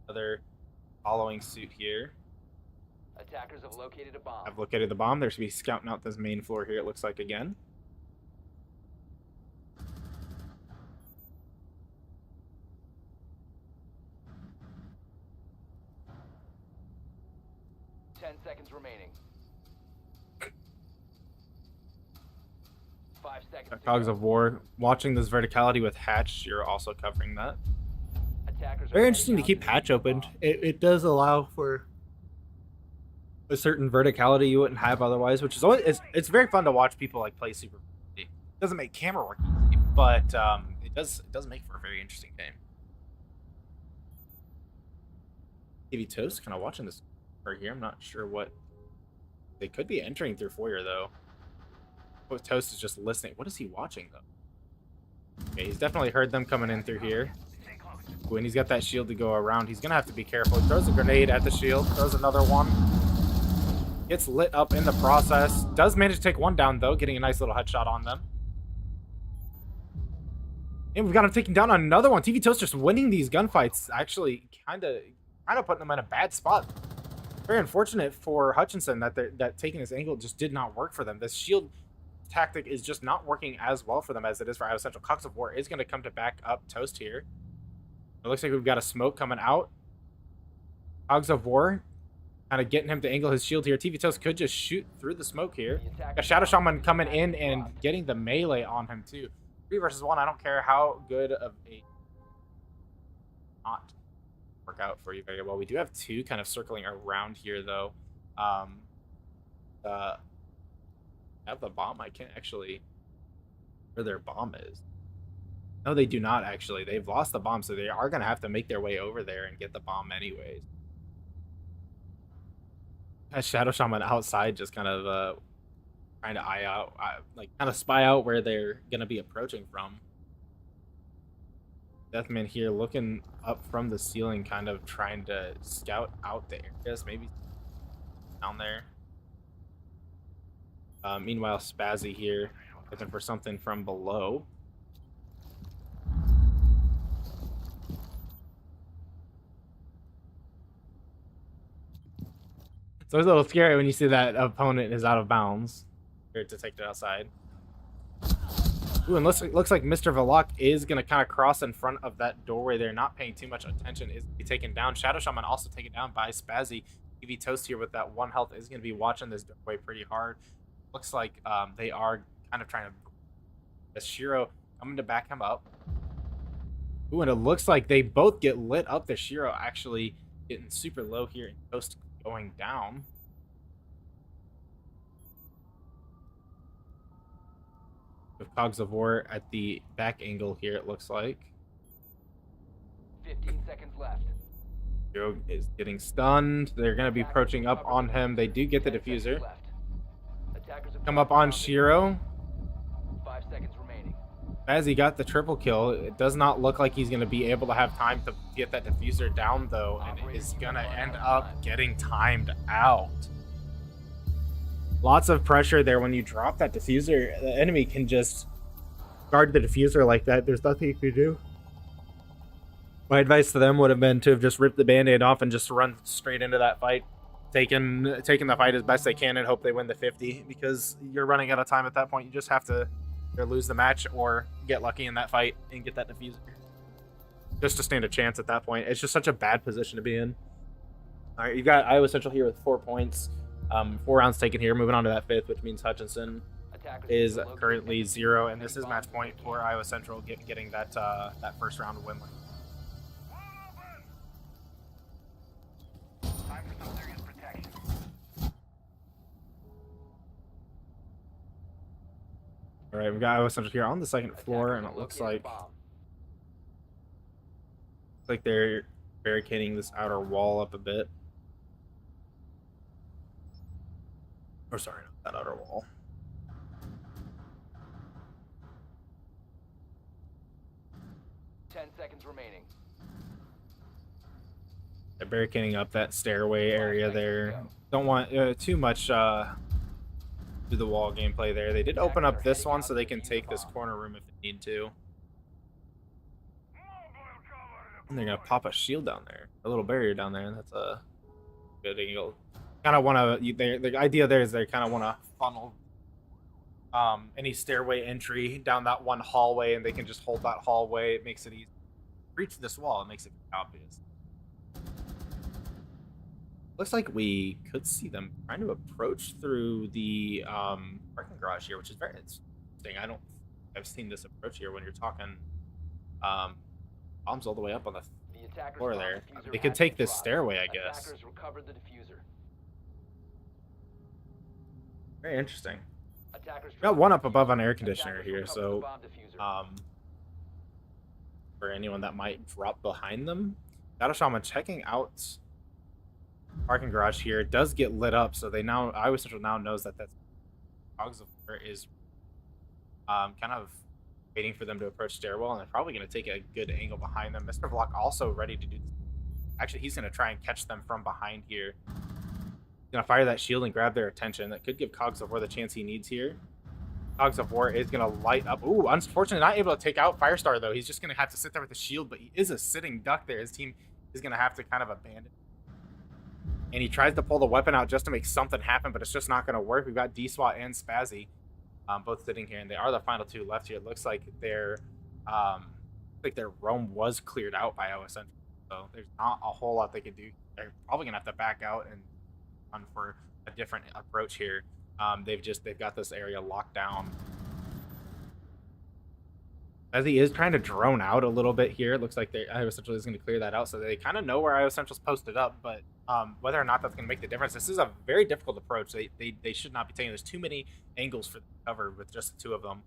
other following suit here. Attackers have located a bomb. I've located the bomb. There should be scouting out this main floor here, it looks like again. Ten seconds remaining. 5 seconds. Cogs of War watching this verticality with Hatch. You're also covering that. Attackers are Very interesting to heading keep out Hatch the open. bomb. It does allow for a certain verticality you wouldn't have otherwise, which is always it's very fun to watch people like play Super. It doesn't make camera work easy, but it does make for a very interesting game. TV Toast kind of watching this right here. I'm not sure what they could be entering through foyer though. Oh, Toast is just listening. What is he watching though? Okay, he's definitely heard them coming in through here. When he's got that shield to go around, he's gonna have to be careful. He throws a grenade at the shield, throws another one. Gets lit up in the process. Does manage to take one down, though, getting a nice little headshot on them. And we've got him taking down another one. TV Toast just winning these gunfights. Actually, kind of putting them in a bad spot. Very unfortunate for Hutchinson that taking this angle just did not work for them. This shield tactic is just not working as well for them as it is for IO Central. Cogs of War is going to come to back up Toast here. It looks like we've got a smoke coming out. Cogs of War kind of getting him to angle his shield here. TV Toast could just shoot through the smoke here. Got Shadow Shaman coming in and getting the melee on him too. 3 versus 1. I don't care how good of a not work out for you very well. We do have 2 kind of circling around here though. Have the bomb. I can't actually where their bomb is. No, they do not actually. They've lost the bomb, so they are gonna have to make their way over there and get the bomb anyways. a Shadow Shaman outside, just kind of trying to eye out, like kind of spy out where they're gonna be approaching from. Deathman here looking up from the ceiling, kind of trying to scout out the areas, maybe down there. Meanwhile, Spazzy here looking for something from below. So it's a little scary when you see that opponent is out of bounds. Here to take it outside. Ooh, and looks like Mr. Velok is going to kind of cross in front of that doorway there, not paying too much attention, is be taken down. Shadow Shaman also taken down by Spazzy. TV Toast here with that 1 health is going to be watching this doorway pretty hard. Looks like they are kind of trying to... As Shiro coming to back him up. Ooh, and it looks like they both get lit up. The Shiro actually getting super low here, and Toast going down. With Cogs of War at the back angle here, it looks like. 15 seconds left. Shiro is getting stunned. They're going to be approaching up on him. They do get the diffuser. Come up on Shiro. 5 seconds remaining. As he got the triple kill, it does not look like he's going to be able to have time to get that diffuser down, though, and it is going to end up getting timed out. Lots of pressure there when you drop that diffuser. The enemy can just guard the diffuser like that. There's nothing you can do. My advice to them would have been to have just ripped the band-aid off and just run straight into that fight. Taking the fight as best they can and hope they win the 50, because you're running out of time at that point. You just have to either lose the match or get lucky in that fight and get that diffuser. Just to stand a chance at that point. It's just such a bad position to be in. All right, you got Iowa Central here with 4 points. 4 rounds taken here. Moving on to that 5th, which means Hutchinson is currently 0, and this is match point for Iowa Central getting that that first round win. Time for some serious protection. All right, we got Iowa Central here on the 2nd floor, and it looks like they're barricading this outer wall up a bit. Or sorry, not that outer wall. Seconds remaining. They're barricading up that stairway area there. Don't want too much through the wall gameplay there. They did open up this one so they can take this corner room if they need to. And they're gonna pop a shield down there, a little barrier down there, and that's a good angle. Kind of want to. The idea there is they kind of want to funnel any stairway entry down that one hallway, and they can just hold that hallway. It makes it easy. Reach this wall. It makes it obvious. Looks like we could see them trying to approach through the parking garage here, which is very interesting. I've seen this approach here when you're talking bombs all the way up on the floor there. They could take this stairway, I guess. Attackers recovered the diffuser. Very interesting. Got one up above on air conditioner here, so for anyone that might drop behind them. Shadow Shaman checking out parking garage here. It does get lit up, so they now Iowa Central now knows that that's Cogs of War is kind of waiting for them to approach stairwell, and they're probably going to take a good angle behind them. Mr. Block also ready to do this. Actually, he's going to try and catch them from behind here. He's going to fire that shield and grab their attention. That could give Cogs of War the chance he needs here. Cogs of War is going to light up. Ooh, unfortunately not able to take out Firestar, though. He's just going to have to sit there with the shield, but he is a sitting duck there. His team is going to have to kind of abandon. And he tries to pull the weapon out just to make something happen, but it's just not going to work. We've got D-SWAT and Spazzy both sitting here, and they are the final 2 left here. It looks like their roam was cleared out by Iowa Central, so there's not a whole lot they could do. They're probably going to have to back out and run for a different approach here. They've got this area locked down. As he is trying to drone out a little bit here, it looks like Iowa Central is going to clear that out, so they kind of know where Iowa Central's posted up, but whether or not that's going to make the difference, this is a very difficult approach. They should not be taking. There's too many angles for the cover with just the 2 of them.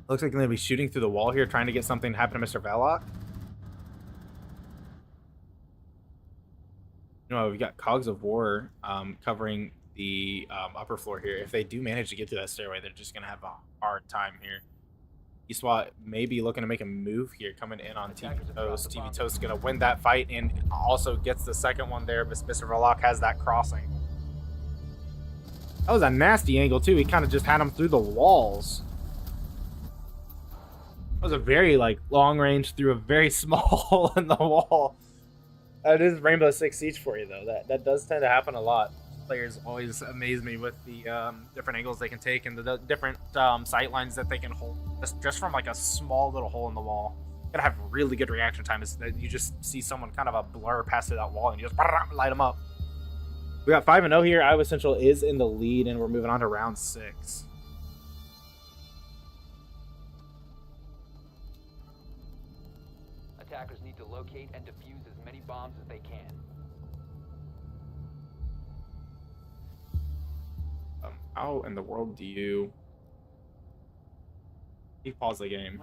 Looks like they're going to be shooting through the wall here, trying to get something to happen to Mr. Velok. No, we've got Cogs of War covering the upper floor here. If they do manage to get to that stairway, they're just gonna have a hard time here. Eastwat may be looking to make a move here, coming in on TV Attackers have dropped Toast. the TV bomb. Toast is gonna win that fight and also gets the second one there. But Mr. Verloc has that crossing. That was a nasty angle too. He kind of just had him through the walls. That was a very like long range through a very small hole in the wall. That is Rainbow Six Siege for you though. That does tend to happen a lot. Players always amaze me with the different angles they can take and the different sight lines that they can hold just from like a small little hole in the wall. Gotta have really good reaction time. Is that you just see someone kind of a blur past through that wall and you just light them up. We got 5-0 here. Iowa Central is in the lead, and we're moving on to round 6. Attackers need to locate and defuse as many bombs as they can. How in the world do you pause the game?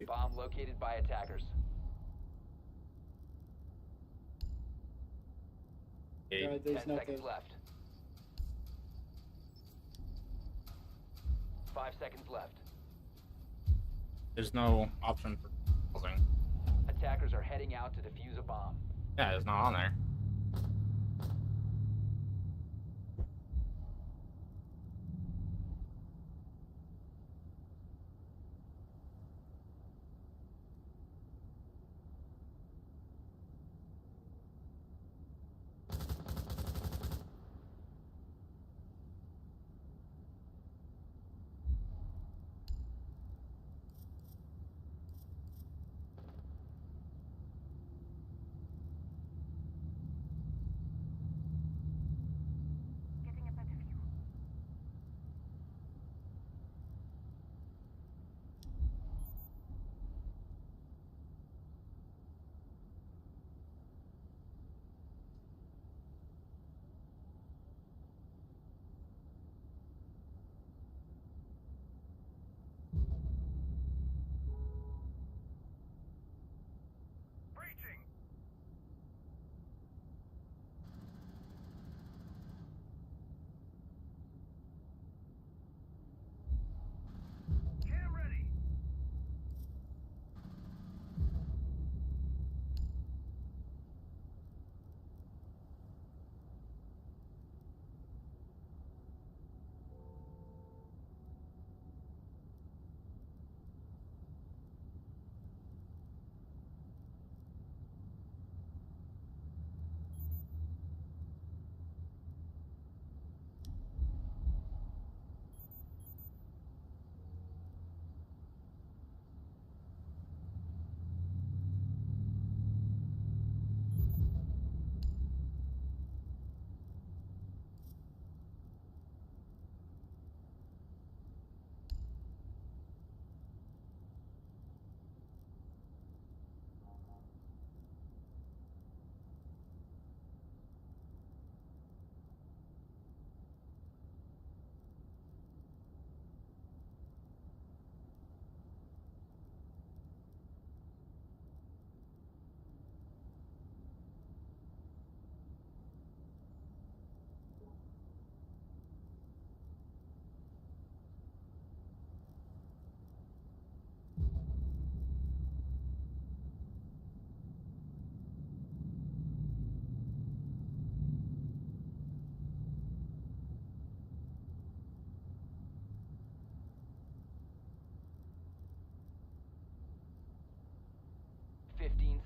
Bomb located by attackers. Okay. Right, 10 there's seconds nothing. left. 5 seconds left. There's no option for pausing. Attackers are heading out to defuse a bomb. Yeah, it's not on there.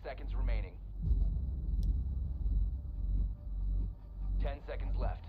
Seconds remaining. 10 seconds left.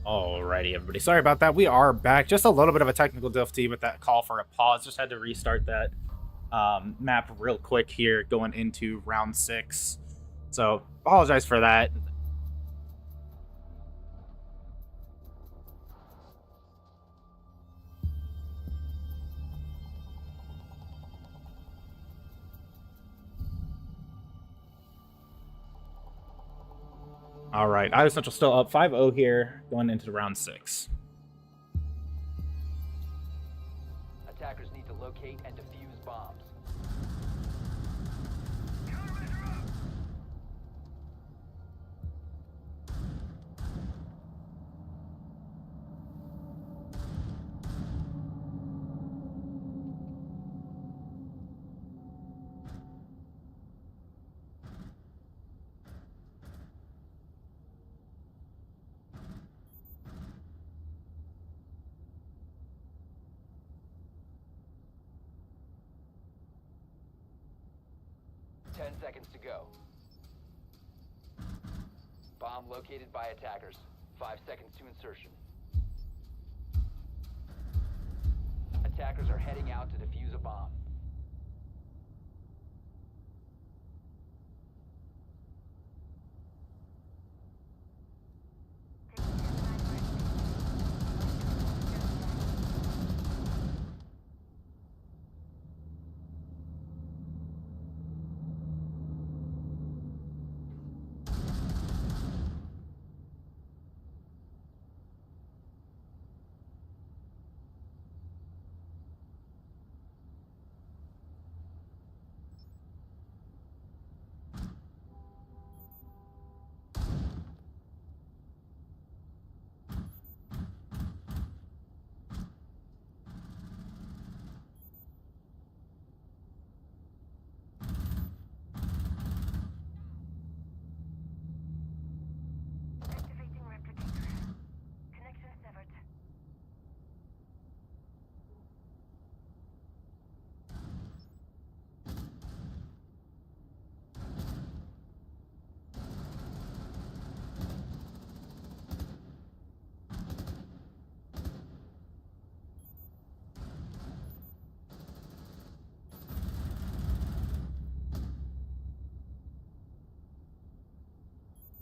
Alrighty, everybody. Sorry about that. We are back. Just a little bit of a technical difficulty with that call for a pause. Just had to restart that map real quick here going into round 6. So apologize for that. All right, Iowa Central still up 5-0 here going into round 6. Attackers need to locate and defuse bombs. Ten seconds to go. Bomb located by attackers. 5 seconds to insertion. Attackers are heading out to defuse a bomb. Activating replicator. Connection severed.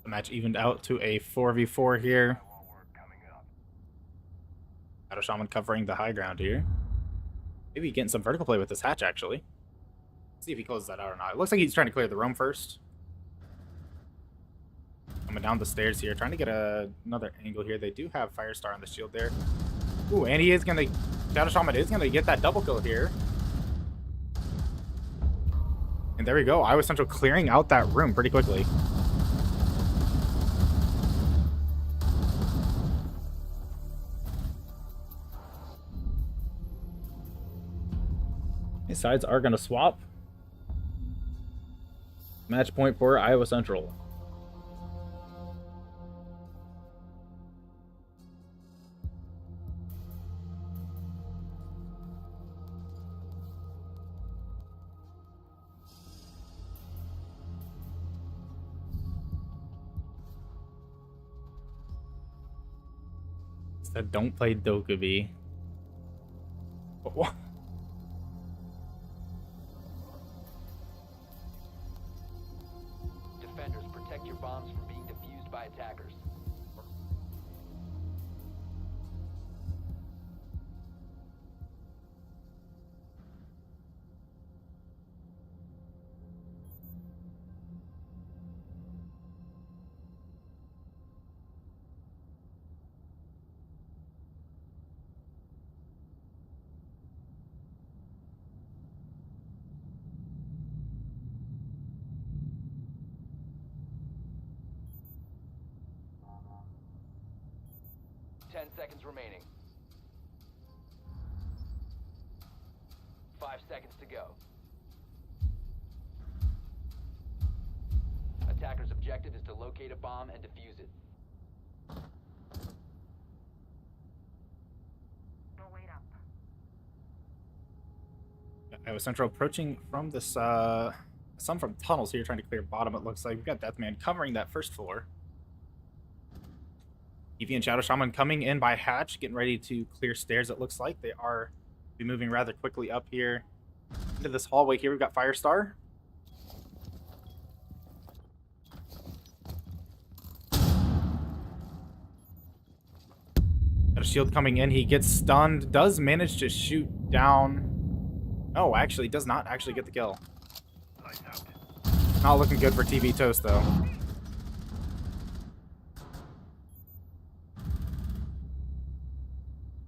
The match evened out to a 4v4 here. Shadow Shaman covering the high ground here. Maybe getting some vertical play with this hatch, actually. Let's see if he closes that out or not. It looks like he's trying to clear the room first. Coming down the stairs here, trying to get another angle here. They do have Firestar on the shield there. Ooh, and he is going to... Shadow Shaman is going to get that double kill here. And there we go. Iowa Central clearing out that room pretty quickly. These sides are going to swap. Match point for Iowa Central. Said don't play Dokubi. What? Defenders, protect your bombs from being defused by attackers. Ten seconds remaining. 5 seconds to go. Attacker's objective is to locate a bomb and defuse it. No, wait up. Iowa Central approaching from this, some from tunnels here, trying to clear bottom, it looks like. We've got Deathman covering that first floor. EV and Shadow Shaman coming in by hatch, getting ready to clear stairs. It looks like they are be moving rather quickly up here into this hallway. Here we've got Firestar. Got a shield coming in. He gets stunned. Does manage to shoot down. No, actually, does not actually get the kill. Not looking good for TV Toast, though.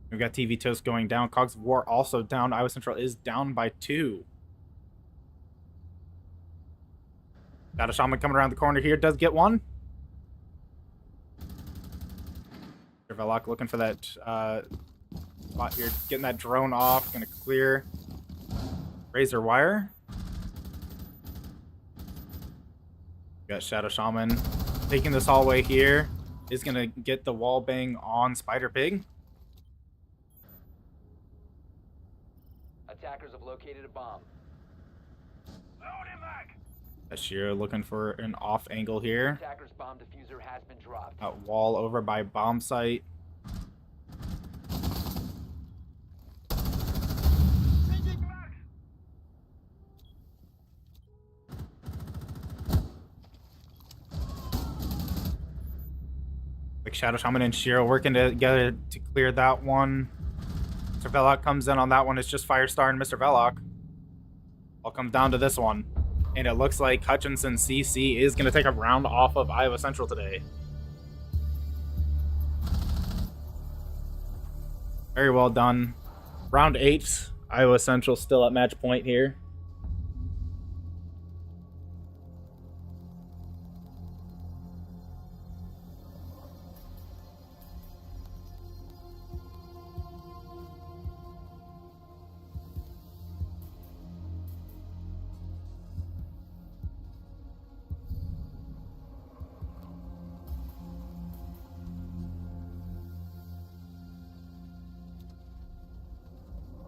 We've got TV Toast going down. Cogs of War also down. Iowa Central is down by 2. Got a Shaman coming around the corner here. Does get one. Velok looking for that spot here. Getting that drone off. Going to clear Razor Wire. Got Shadow Shaman taking this hallway here. Is going to get the wall bang on Spider Pig. Attackers have located a bomb. Ashira looking for an off angle here. Attacker's bomb diffuser has been dropped. Wall over by bomb site. Like Shadow Shaman and Shiro working together to clear that one. Mr. Velok comes in on that one. It's just Firestar and Mr. Velok. All comes down to this one. And it looks like Hutchinson CC is going to take a round off of Iowa Central today. Very well done. Round 8. Iowa Central still at match point here.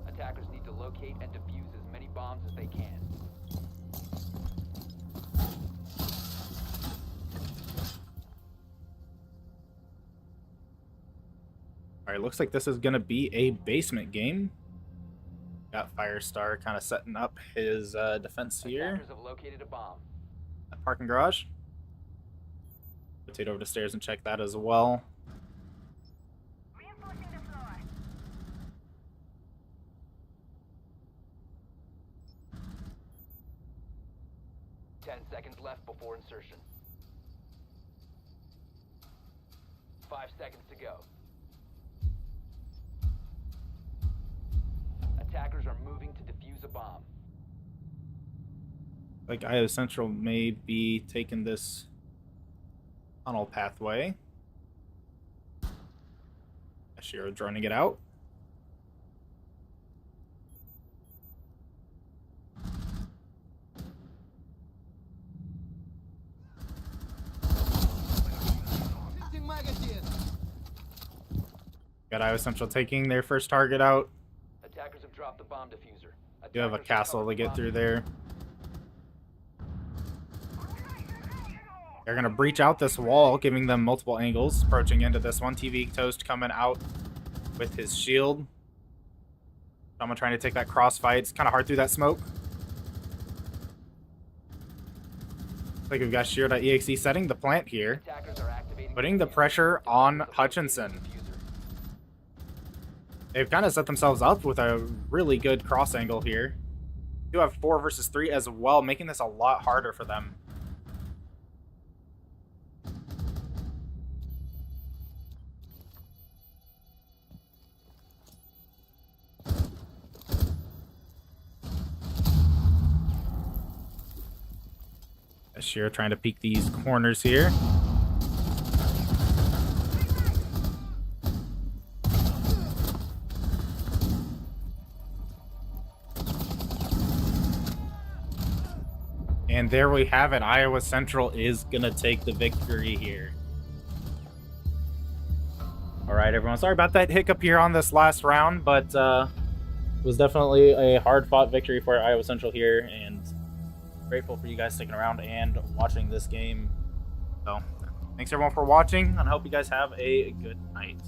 Attackers need to locate and defuse as many bombs as they can. Alright, looks like this is going to be a basement game. Got Firestar kind of setting up his defense here. Attackers have located a bomb. That parking garage. Rotate over the stairs and check that as well. Reinforcing the floor. 10 seconds left before insertion. 5 seconds to go. Attackers are moving to defuse a bomb. Like Iowa Central may be taking this tunnel pathway. Ashiro droning it out. Got Iowa Central taking their first target out. Attackers have dropped the bomb diffuser. Do have a Attackers castle to recovered get bomb through there. They're going to breach out this wall, giving them multiple angles. Approaching into this one. TV Toast coming out with his shield. Someone trying to take that crossfight. It's kind of hard through that smoke. Looks like we've got Shiro.exe setting the plant here. Attackers are activating Putting the pressure on Hutchinson. They've kind of set themselves up with a really good cross angle here. Do have 4 versus 3 as well, making this a lot harder for them. Ashira trying to peek these corners here. And there we have it. Iowa Central is going to take the victory here. All right, everyone. Sorry about that hiccup here on this last round, but it was definitely a hard-fought victory for Iowa Central here, and grateful for you guys sticking around and watching this game. So, thanks everyone for watching, and I hope you guys have a good night.